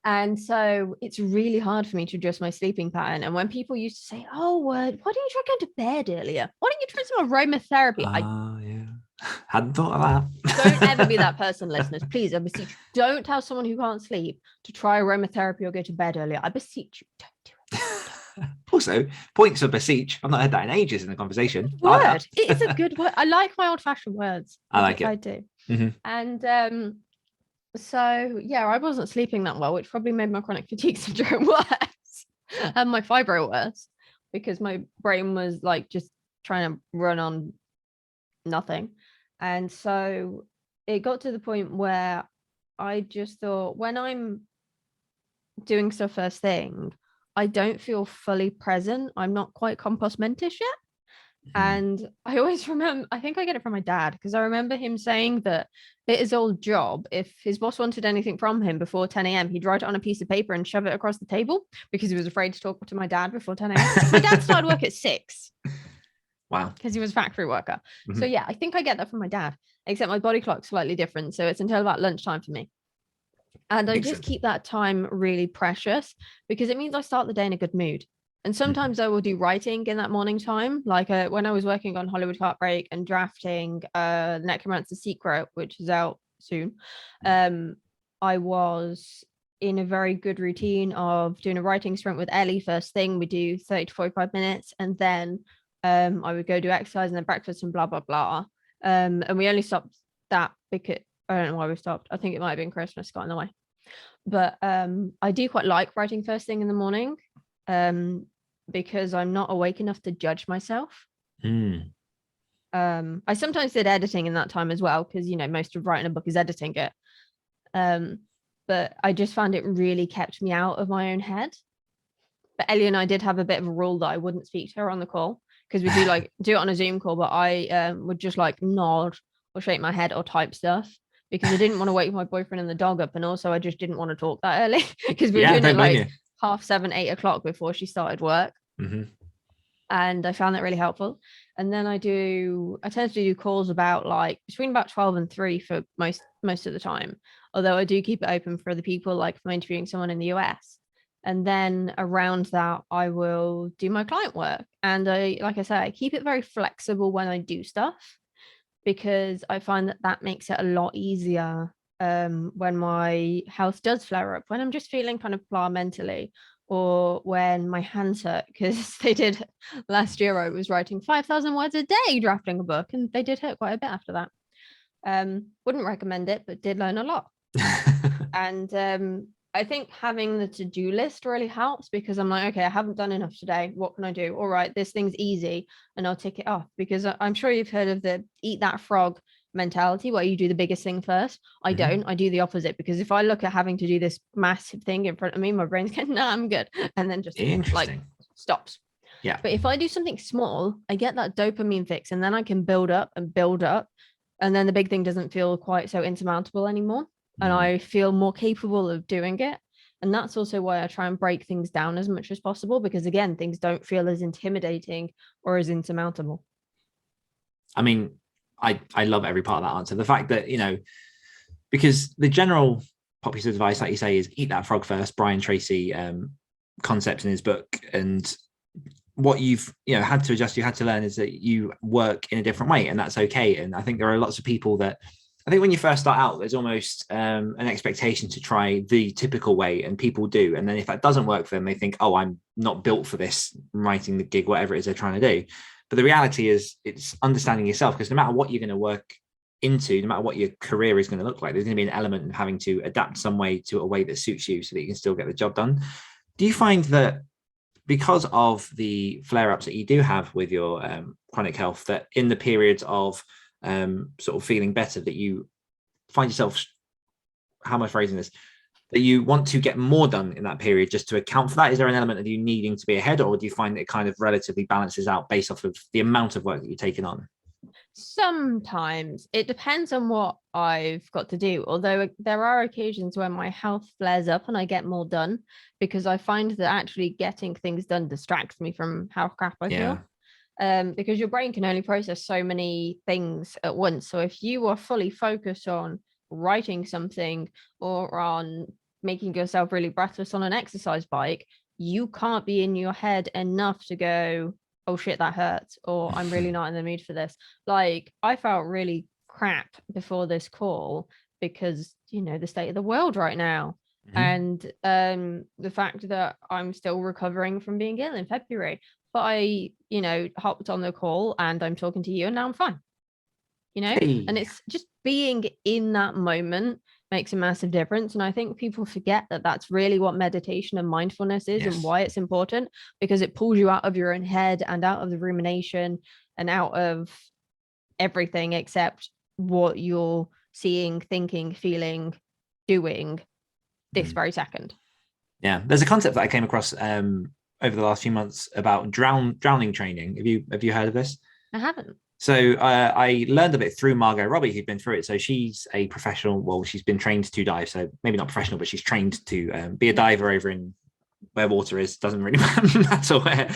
And so it's really hard for me to adjust my sleeping pattern. And when people used to say, "Oh, why didn't you try going to bed earlier? Why don't you try some aromatherapy?" Yeah. Hadn't thought of that. Don't ever be that person, listeners. Please, I beseech you, don't tell someone who can't sleep to try aromatherapy or go to bed earlier. I beseech you, don't do it. Also, points of beseech. I've not heard that in ages in the conversation. Word. It's a good word. I like my old-fashioned words. I like it. I do. And so yeah, I wasn't sleeping that well, which probably made my chronic fatigue syndrome worse and my fibro worse, because my brain was like just trying to run on nothing. And so it got to the point where I just thought, when I'm doing stuff first thing, I don't feel fully present. I'm not quite compost mentish yet. And I always remember, I think I get it from my dad, because I remember him saying that at his old job, if his boss wanted anything from him before 10 a.m., he'd write it on a piece of paper and shove it across the table, because he was afraid to talk to my dad before 10 a.m. My dad started work at 6. Wow. Because he was a factory worker. So yeah, I think I get that from my dad, except my body clock's slightly different. So it's until about lunchtime for me. And I just keep that time really precious, because it means I start the day in a good mood. And sometimes I will do writing in that morning time. Like when I was working on Hollywood Heartbreak and drafting Necromancer's Secret, which is out soon, I was in a very good routine of doing a writing sprint with Ellie first thing. We do 30 to 45 minutes. And then I would go do exercise and then breakfast and blah, blah, blah. And we only stopped that because I don't know why we stopped. I think it might have been Christmas got in the way. But I do quite like writing first thing in the morning. Because I'm not awake enough to judge myself. I sometimes did editing in that time as well, because most of writing a book is editing it. But I just found it really kept me out of my own head. But Ellie and I did have a bit of a rule that I wouldn't speak to her on the call, because we do it on a Zoom call, but I would just nod or shake my head or type stuff, because I didn't want to wake my boyfriend and the dog up, and also I just didn't want to talk that early, because we were doing it 7:30, 8:00 before she started work. And I found that really helpful. And then I tend to do calls about between about 12 and 3 for most of the time, although I do keep it open for the people, like if I'm interviewing someone in the US. And then around that I will do my client work. And I keep it very flexible when I do stuff, because I find that makes it a lot easier when my health does flare up, when I'm just feeling kind of blah mentally, or when my hands hurt, because they did last year. I was writing 5,000 words a day drafting a book, and they did hurt quite a bit after that. Wouldn't recommend it, but did learn a lot. And I think having the to-do list really helps, because I'm like, okay, I haven't done enough today. What can I do? All right, this thing's easy, and I'll tick it off. Because I'm sure you've heard of the eat that frog mentality, where you do the biggest thing first. I don't. I do the opposite, because if I look at having to do this massive thing in front of me, my brain's going, nah, I'm good, and then just stops. Yeah. But if I do something small, I get that dopamine fix, and then I can build up, and then the big thing doesn't feel quite so insurmountable anymore, and I feel more capable of doing it. And that's also why I try and break things down as much as possible, because again, things don't feel as intimidating or as insurmountable. I mean, I love every part of that answer. The fact that, because the general popular advice, like you say, is eat that frog first, Brian Tracy concept in his book. And what you've had to adjust, you had to learn, is that you work in a different way, and that's okay. And I think there are lots of people that, I think when you first start out, there's almost an expectation to try the typical way, and people do. And then if that doesn't work for them, they think, oh, I'm not built for this, writing the gig, whatever it is they're trying to do. But the reality is, it's understanding yourself, because no matter what you're going to work into, no matter what your career is going to look like, there's going to be an element of having to adapt some way to a way that suits you, so that you can still get the job done. Do you find that because of the flare-ups that you do have with your chronic health, that in the periods of sort of feeling better, that you find yourself, how am I phrasing this, that you want to get more done in that period just to account for that? Is there an element of you needing to be ahead, or do you find that it kind of relatively balances out based off of the amount of work that you're taking on? Sometimes it depends on what I've got to do. Although there are occasions when my health flares up and I get more done, because I find that actually getting things done distracts me from how crap I feel. Because your brain can only process so many things at once. So if you are fully focused on writing something or on making yourself really breathless on an exercise bike, you can't be in your head enough to go, oh shit, that hurts, or I'm really not in the mood for this. Like, I felt really crap before this call because, the state of the world right now. And the fact that I'm still recovering from being ill in February. But I, hopped on the call and I'm talking to you and now I'm fine. Hey. And it's just being in that moment makes a massive difference. And I think people forget that that's really what meditation and mindfulness is, and why it's important, because it pulls you out of your own head and out of the rumination and out of everything except what you're seeing, thinking, feeling, doing this very second. Yeah, there's a concept that I came across over the last few months about drowning training. Have you heard of this? I haven't. So I learned of it through Margot Robbie, who'd been through it. So she's a professional. Well, she's been trained to dive. So maybe not professional, but she's trained to be a diver over in where water is. Doesn't really matter where.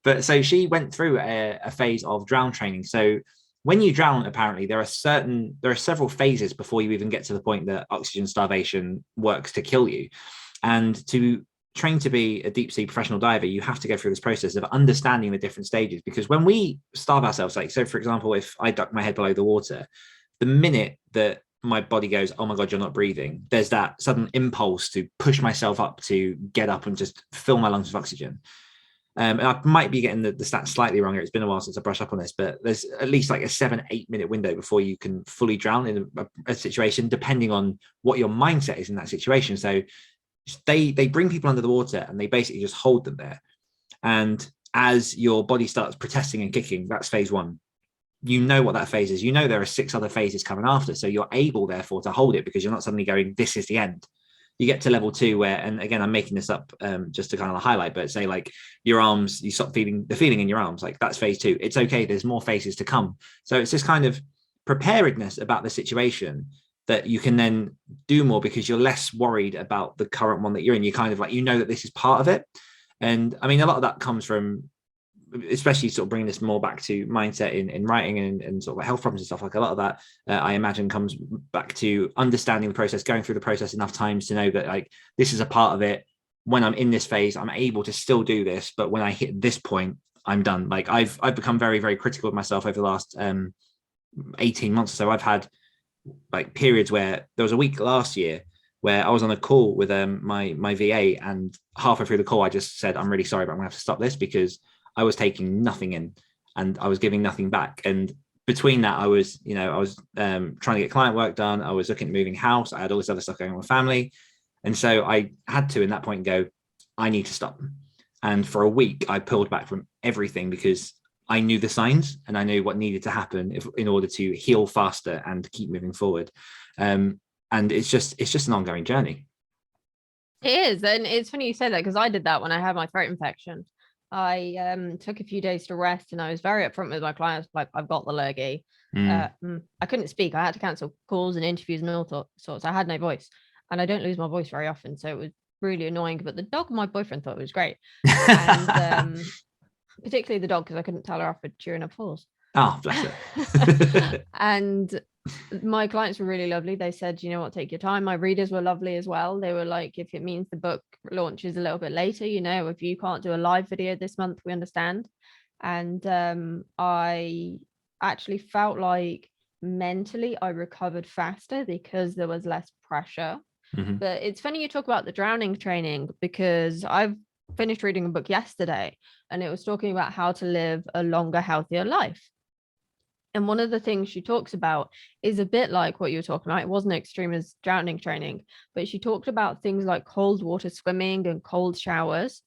But so she went through a phase of drown training. So when you drown, apparently there are several phases before you even get to the point that oxygen starvation works to kill you. And to train to be a deep sea professional diver, you have to go through this process of understanding the different stages. Because when we starve ourselves, like, so for example, if I duck my head below the water, the minute that my body goes, oh my God, you're not breathing, there's that sudden impulse to push myself up, to get up and just fill my lungs with oxygen. And I might be getting the stats slightly wrong here. It's been a while since I brushed up on this, but there's at least like a 7-8 minute window before you can fully drown in a situation, depending on what your mindset is in that situation. So they bring people under the water and they basically just hold them there. And as your body starts protesting and kicking, that's phase one. You know what that phase is. You know there are 6 other phases coming after. So you're able, therefore, to hold it, because you're not suddenly going, this is the end. You get to level 2 where, and again, I'm making this up just to kind of highlight, but say like your arms, you stop feeling the feeling in your arms, like that's phase 2. It's okay. There's more phases to come. So it's this kind of preparedness about the situation that you can then do more, because you're less worried about the current one that you're in. You kind of like, that this is part of it. And I mean, a lot of that comes from, especially sort of bringing this more back to mindset in writing and sort of health problems and stuff. Like, a lot of that, I imagine, comes back to understanding the process, going through the process enough times to know that like, this is a part of it. When I'm in this phase, I'm able to still do this. But when I hit this point, I'm done. Like, I've become very, very critical of myself over the last 18 months or so. I've had like periods where there was a week last year where I was on a call with my VA, and halfway through the call, I just said, I'm really sorry, but I'm gonna have to stop this, because I was taking nothing in and I was giving nothing back. And between that, I was trying to get client work done. I was looking at moving house. I had all this other stuff going on with family. And so I had to, in that point, go, I need to stop. And for a week, I pulled back from everything, because I knew the signs and I knew what needed to happen in order to heal faster and keep moving forward. And it's just an ongoing journey. It is. And it's funny you say that, because I did that when I had my throat infection. I took a few days to rest, and I was very upfront with my clients, like, I've got the lurgy. I couldn't speak. I had to cancel calls and interviews and all sorts. I had no voice, and I don't lose my voice very often, so it was really annoying. But the dog, my boyfriend, thought it was great. And particularly the dog, because I couldn't tell her off for chewing up floors. Oh, bless her. And my clients were really lovely. They said, you know what, take your time. My readers were lovely as well. They were like, if it means the book launches a little bit later, if you can't do a live video this month, we understand. And I actually felt like mentally I recovered faster because there was less pressure. But it's funny you talk about the drowning training, because I've finished reading a book yesterday, and it was talking about how to live a longer, healthier life. And one of the things she talks about is a bit like what you were talking about. It wasn't extreme as drowning training, but she talked about things like cold water swimming and cold showers.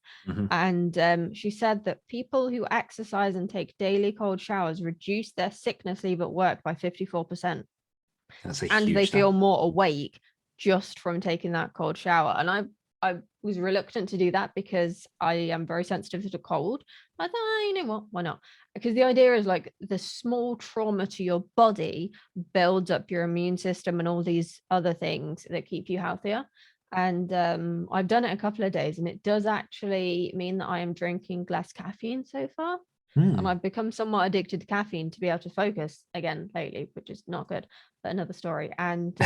And she said that people who exercise and take daily cold showers reduce their sickness leave at work by 54%. That's a and huge they stat. feel more awake just from taking that cold shower. And I was reluctant to do that because I am very sensitive to the cold. I thought, you know what, why not? Because the idea is like the small trauma to your body builds up your immune system and all these other things that keep you healthier. And I've done it a couple of days, and it does actually mean that I am drinking less caffeine so far. And I've become somewhat addicted to caffeine to be able to focus again lately, which is not good, but another story. And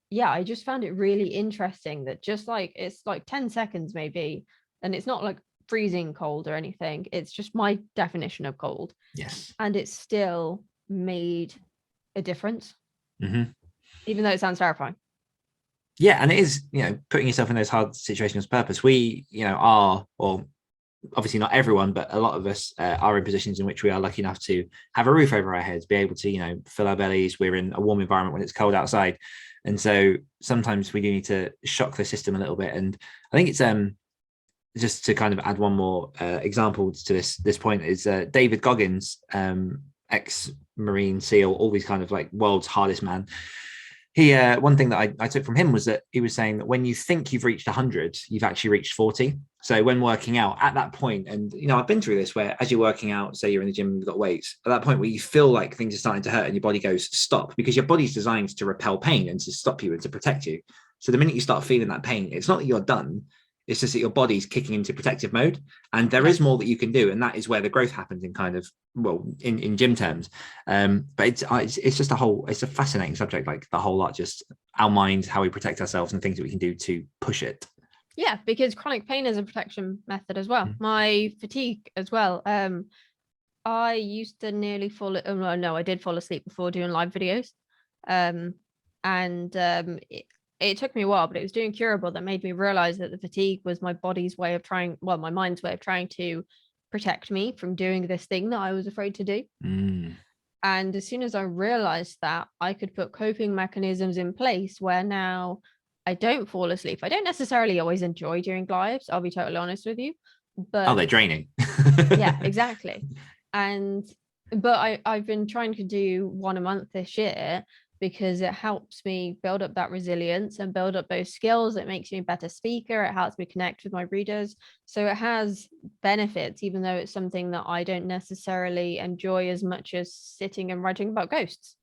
yeah, I just found it really interesting that just like it's like 10 seconds maybe, and it's not like freezing cold or anything. It's just my definition of cold. Yes. And it still made a difference, Mm-hmm. even though it sounds terrifying. Yeah, and it is, putting yourself in those hard situations on purpose. We, are, or obviously not everyone, but a lot of us are in positions in which we are lucky enough to have a roof over our heads, be able to, fill our bellies. We're in a warm environment when it's cold outside. And so sometimes we do need to shock the system a little bit. And I think it's just to kind of add one more example to this point is David Goggins, ex-Marine SEAL, all these kind of like world's hardest man. He one thing that I took from him was that he was saying that when you think you've reached 100, you've actually reached 40. So when working out at that point, and I've been through this where as you're working out, say you're in the gym and you've got weights, at that point where you feel like things are starting to hurt and your body goes stop, because your body's designed to repel pain and to stop you and to protect you. So the minute you start feeling that pain, it's not that you're done. It's just that your body's kicking into protective mode, and there is more that you can do, and that is where the growth happens in kind of, well, in gym terms. But it's just it's a fascinating subject, like the whole lot, just our minds, how we protect ourselves, and things that we can do to push it. Yeah, because chronic pain is a protection method as well. My fatigue as well. I used to nearly fall. Oh no, I did fall asleep before doing live videos, it took me a while, but it was doing curable that made me realize that the fatigue was my body's way of my mind's way of trying to protect me from doing this thing that I was afraid to do. And as soon as I realized that, I could put coping mechanisms in place where now I don't fall asleep. I don't necessarily always enjoy doing lives, I'll be totally honest with you. But they're draining. Yeah, exactly. But I've been trying to do one a month this year, because it helps me build up that resilience and build up those skills. It makes me a better speaker. It helps me connect with my readers. So it has benefits, even though it's something that I don't necessarily enjoy as much as sitting and writing about ghosts.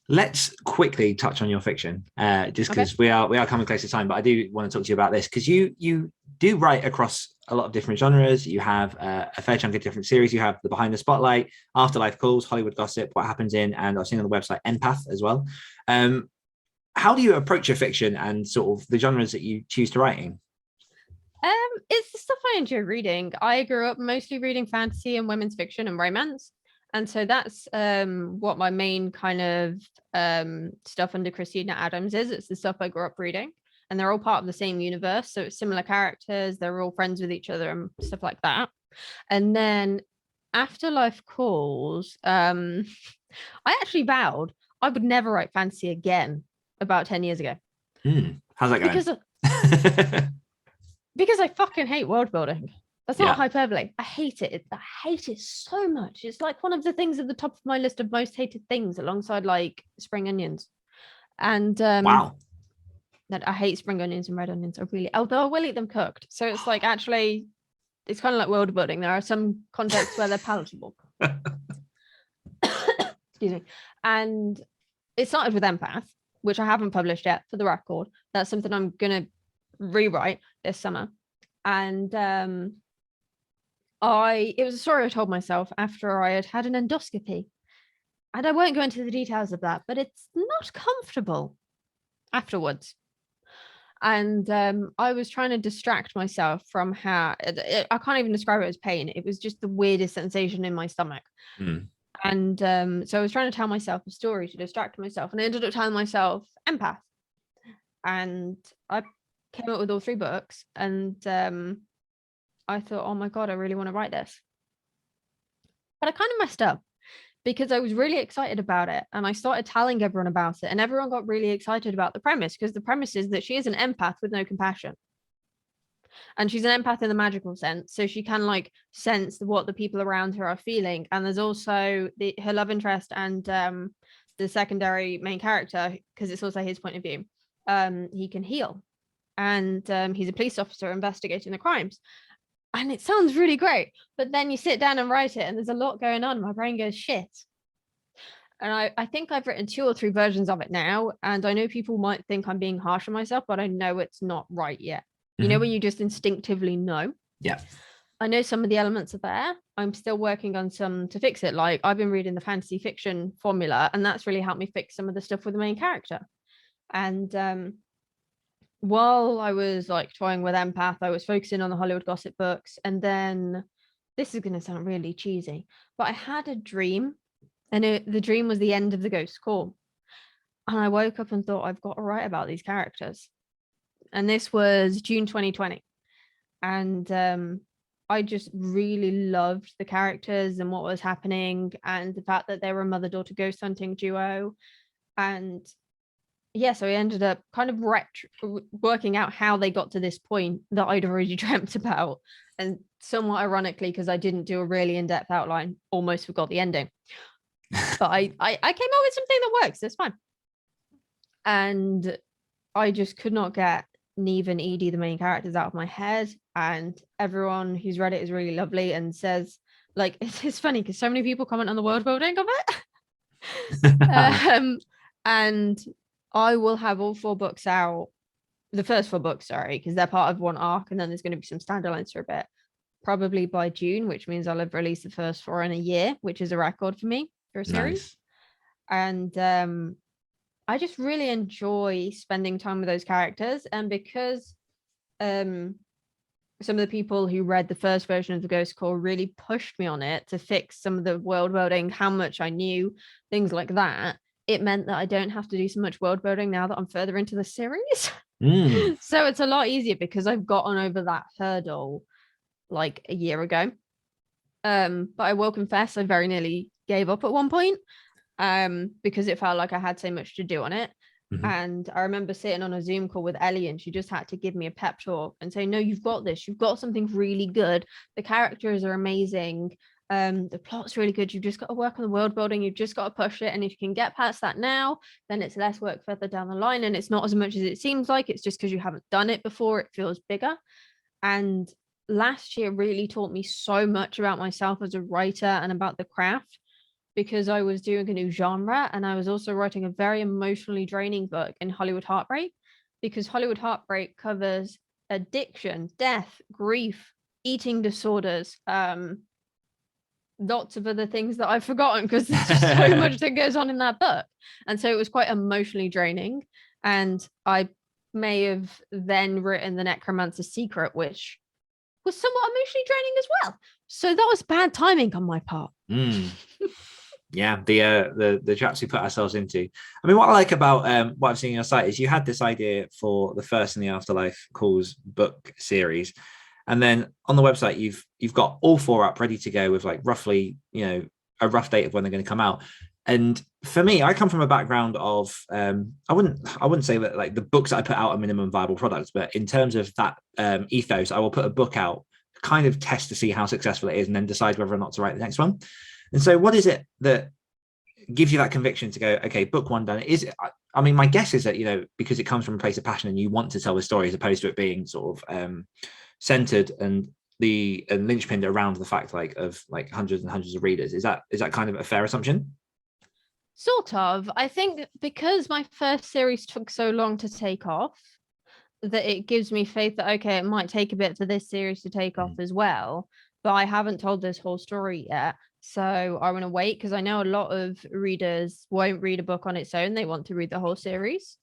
Let's quickly touch on your fiction, just because we are coming close to time, but I do want to talk to you about this, because you do write across a lot of different genres. You have a fair chunk of different series. You have the Behind the Spotlight, Afterlife Calls, Hollywood Gossip, What Happens In, and I've seen on the website Empath as well. How do you approach your fiction and sort of the genres that you choose to write in? It's the stuff I enjoy reading. I grew up mostly reading fantasy and women's fiction and romance. And so that's what my main kind of stuff under Kristina Adams is. It's the stuff I grew up reading, and they're all part of the same universe. So it's similar characters. They're all friends with each other and stuff like that. And then Afterlife Calls, I actually vowed I would never write fantasy again about 10 years ago. How's that going? Because I fucking hate world building. That's not hyperbole. I hate it. I hate it so much. It's like one of the things at the top of my list of most hated things, alongside like spring onions. And wow, that I hate spring onions and red onions. Although I will eat them cooked. So it's like, actually, it's kind of like world building. There are some contexts where they're palatable. Excuse me. And it started with Empath, which I haven't published yet, for the record. That's something I'm gonna rewrite this summer. And it was a story I told myself after I had an endoscopy. And I won't go into the details of that, but it's not comfortable afterwards. And I was trying to distract myself from how I can't even describe it as pain. It was just the weirdest sensation in my stomach. And so I was trying to tell myself a story to distract myself, and I ended up telling myself Empath. And I came up with all 3 books, and I thought, oh my God, I really want to write this. But I kind of messed up, because I was really excited about it, and I started telling everyone about it, and everyone got really excited about the premise, because the premise is that she is an empath with no compassion. And she's an empath in the magical sense, so she can like sense what the people around her are feeling. And there's also her love interest and the secondary main character, because it's also his point of view, he can heal. And he's a police officer investigating the crimes. And it sounds really great. But then you sit down and write it, and there's a lot going on. My brain goes, shit. And I think I've written 2 or 3 versions of it now. And I know people might think I'm being harsh on myself, but I know it's not right yet. You know, when you just instinctively know. Yeah. I know some of the elements are there. I'm still working on some to fix it. Like, I've been reading the fantasy fiction formula, and that's really helped me fix some of the stuff with the main character. And while I was like toying with Empath, I was focusing on the Hollywood gossip books. And then, this is going to sound really cheesy, but I had a dream, and the dream was the end of the Ghost Call. And I woke up and thought, I've got to write about these characters. And this was June 2020. And I just really loved the characters and what was happening, and the fact that they were a mother-daughter ghost hunting duo. And yeah, so I ended up kind of working out how they got to this point that I'd already dreamt about. And somewhat ironically, because I didn't do a really in-depth outline, almost forgot the ending. But I came up with something that works. It's fine. And I just could not get Neve and Edie, the main characters, out of my head. And everyone who's read it is really lovely and says, like, it's funny because so many people comment on the world building of it. And I will have all 4 books out, the first 4 books, sorry, because they're part of one arc, and then there's going to be some standalones for a bit, probably by June, which means I'll have released the first 4 in a year, which is a record for me for a series. Nice. And I just really enjoy spending time with those characters. And because some of the people who read the first version of the Ghost Call really pushed me on it to fix some of the world building, how much I knew, things like that, it meant that I don't have to do so much world building now that I'm further into the series. So it's a lot easier because I've gotten over that hurdle like a year ago. But I will confess, I very nearly gave up at one point because it felt like I had so much to do on it. And I remember sitting on a Zoom call with Ellie, and she just had to give me a pep talk and say, no, you've got this. You've got something really good. The characters are amazing. The plot's really good. You've just got to work on the world building. You've just got to push it. And if you can get past that now, then it's less work further down the line. And it's not as much as it seems like. It's just because you haven't done it before. It feels bigger. And last year really taught me so much about myself as a writer and about the craft, because I was doing a new genre, and I was also writing a very emotionally draining book in Hollywood Heartbreak, because Hollywood Heartbreak covers addiction, death, grief, eating disorders, lots of other things that I've forgotten because there's just so much that goes on in that book. And so it was quite emotionally draining. And I may have then written The Necromancer's Secret, which was somewhat emotionally draining as well. So that was bad timing on my part. Yeah, the traps we put ourselves into. I mean, what I like about what I've seen on your site is you had this idea for the First in the Afterlife Calls book series, and then on the website you've got all 4 up ready to go with like roughly, you know, a rough date of when they're going to come out. And for me, I come from a background of I wouldn't say that like the books that I put out are minimum viable products, but in terms of that ethos, I will put a book out, kind of test to see how successful it is, and then decide whether or not to write the next one. And so what is it that gives you that conviction to go, okay, book 1 done? Is it, I mean, my guess is that, you know, because it comes from a place of passion and you want to tell the story as opposed to it being sort of centered and linchpinned around the fact like of like hundreds and hundreds of readers. Is that kind of a fair assumption? Sort of. I think because my first series took so long to take off, that it gives me faith that, okay, it might take a bit for this series to take off as well, but I haven't told this whole story yet. So I want to wait, because I know a lot of readers won't read a book on its own. They want to read the whole series.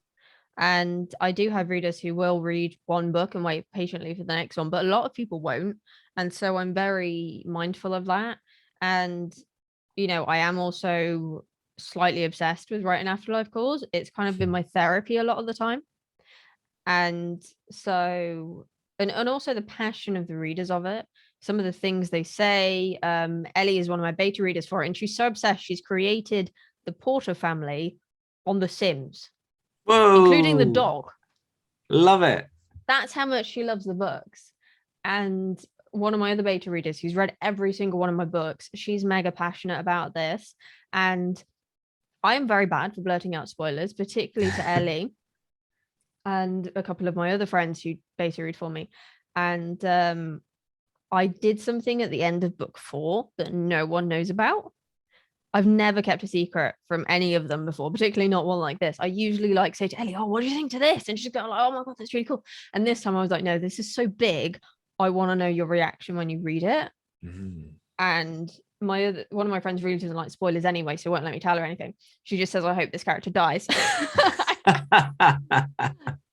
And I do have readers who will read one book and wait patiently for the next one, but a lot of people won't. And so I'm very mindful of that. And, you know, I am also slightly obsessed with writing Afterlife Calls. It's kind of been my therapy a lot of the time. And so, and also the passion of the readers of it. Some of the things they say. Ellie is one of my beta readers for it, and she's so obsessed. She's created the Porter family on The Sims. Whoa. Including the dog. Love it. That's how much she loves the books. And one of my other beta readers who's read every single one of my books, she's mega passionate about this. And I am very bad for blurting out spoilers, particularly to Ellie and a couple of my other friends who beta read for me. And I did something at the end of book 4 that no one knows about. I've never kept a secret from any of them before, particularly not one like this. I usually like say to Ellie, "Oh, what do you think to this?" And she's going like, "Oh my God, that's really cool." And this time I was like, "No, this is so big. I want to know your reaction when you read it." And one of my friends really doesn't like spoilers anyway, so won't let me tell her anything. She just says, "I hope this character dies."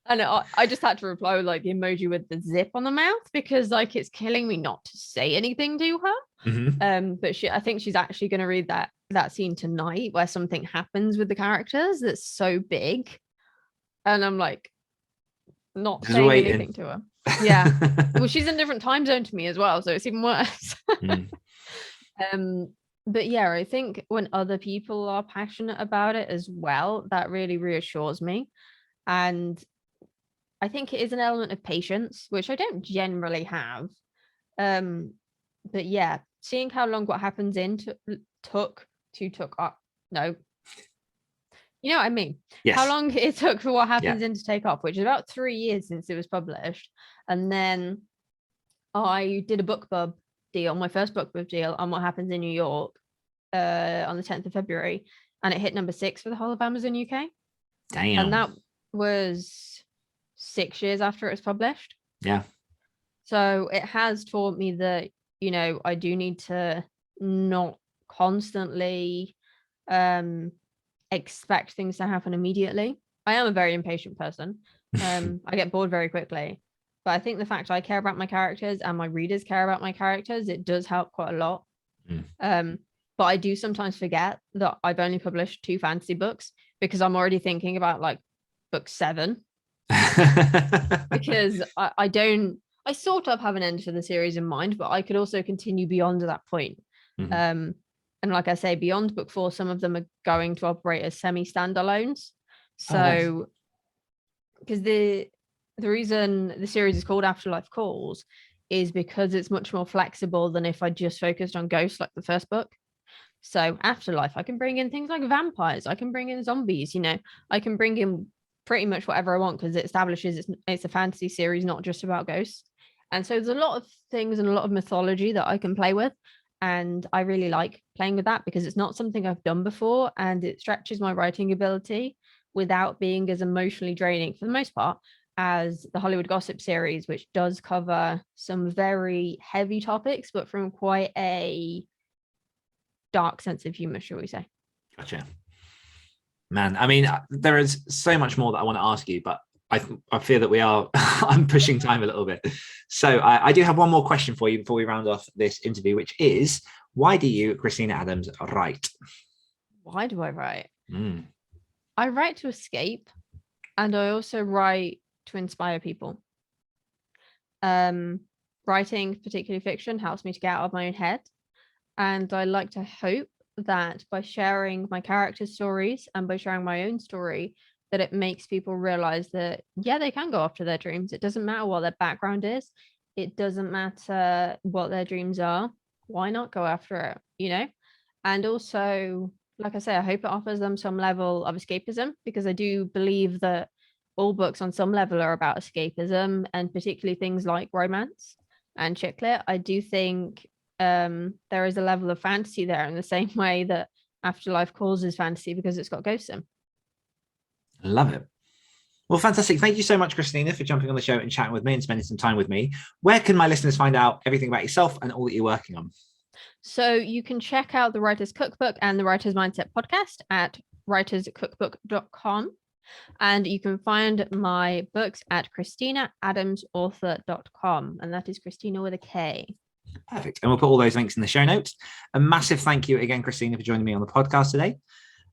And I just had to reply with like the emoji with the zip on the mouth, because like it's killing me not to say anything to her. But I think she's actually going to read that scene tonight where something happens with the characters that's so big, and I'm like not just saying anything to her. Yeah. Well, she's in a different time zone to me as well, so it's even worse. But yeah, I think when other people are passionate about it as well, that really reassures me. And I think it is an element of patience, which I don't generally have. But yeah, seeing how long what happens took up. No. You know what I mean? Yes. How long it took for what happens in to take off, which is about 3 years since it was published. And then I did a BookBub deal, my first BookBub deal on what happens in New York on the 10th of February. And it hit number 6 for the whole of Amazon UK. Damn. And that was 6 years after it was published. Yeah. So it has taught me that, you know, I do need to not constantly expect things to happen immediately. I am a very impatient person. I get bored very quickly. But I think the fact I care about my characters and my readers care about my characters, it does help quite a lot. But I do sometimes forget that I've only published 2 fantasy books, because I'm already thinking about like book 7. Because I sort of have an end for the series in mind, but I could also continue beyond that point. And like I say, beyond book 4, some of them are going to operate as semi-standalones. So, because the reason the series is called Afterlife Calls is because it's much more flexible than if I just focused on ghosts like the first book. So Afterlife, I can bring in things like vampires, I can bring in zombies, you know, I can bring in pretty much whatever I want, because it establishes it's a fantasy series, not just about ghosts. And so there's a lot of things and a lot of mythology that I can play with. And I really like playing with that, because it's not something I've done before, and it stretches my writing ability without being as emotionally draining for the most part as the Hollywood Gossip series, which does cover some very heavy topics, but from quite a dark sense of humor, shall we say. Gotcha. Man, I mean, there is so much more that I want to ask you, but I fear that I'm pushing time a little bit. So I do have one more question for you before we round off this interview, which is, why do you, Kristina Adams, write? Why do I write? I write to escape, and I also write to inspire people. Writing, particularly fiction, helps me to get out of my own head. And I like to hope that by sharing my character stories and by sharing my own story, that it makes people realize that, yeah, they can go after their dreams. It doesn't matter what their background is. It doesn't matter what their dreams are. Why not go after it, you know? And also, like I say, I hope it offers them some level of escapism, because I do believe that all books on some level are about escapism, and particularly things like romance and chick lit. I do think there is a level of fantasy there, in the same way that Afterlife Calls is fantasy, because it's got ghosts in. Love it. Well, fantastic. Thank you so much, Kristina, for jumping on the show and chatting with me and spending some time with me. Where can my listeners find out everything about yourself and all that you're working on? So you can check out the Writer's Cookbook and the Writer's Mindset podcast at writerscookbook.com. And you can find my books at KristinaAdamsAuthor.com. And that is Kristina with a K. Perfect. And we'll put all those links in the show notes. A massive thank you again, Kristina, for joining me on the podcast today.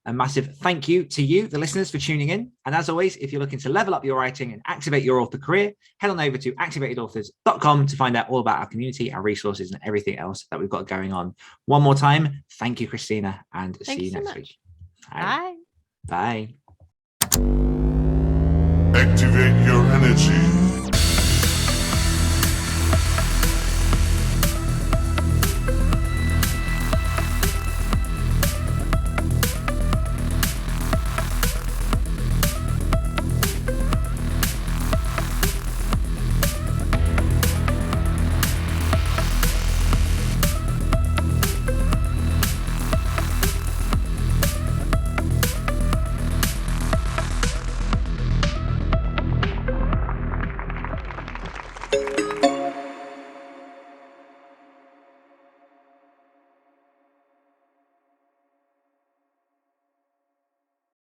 A massive thank you to you, the listeners, for tuning in. And as always, if you're looking to level up your writing and activate your author career, head on over to activatedauthors.com to find out all about our community, our resources, and everything else that we've got going on. One more time, thank you, Kristina, and see you next week. Bye. Bye. Activate your energy.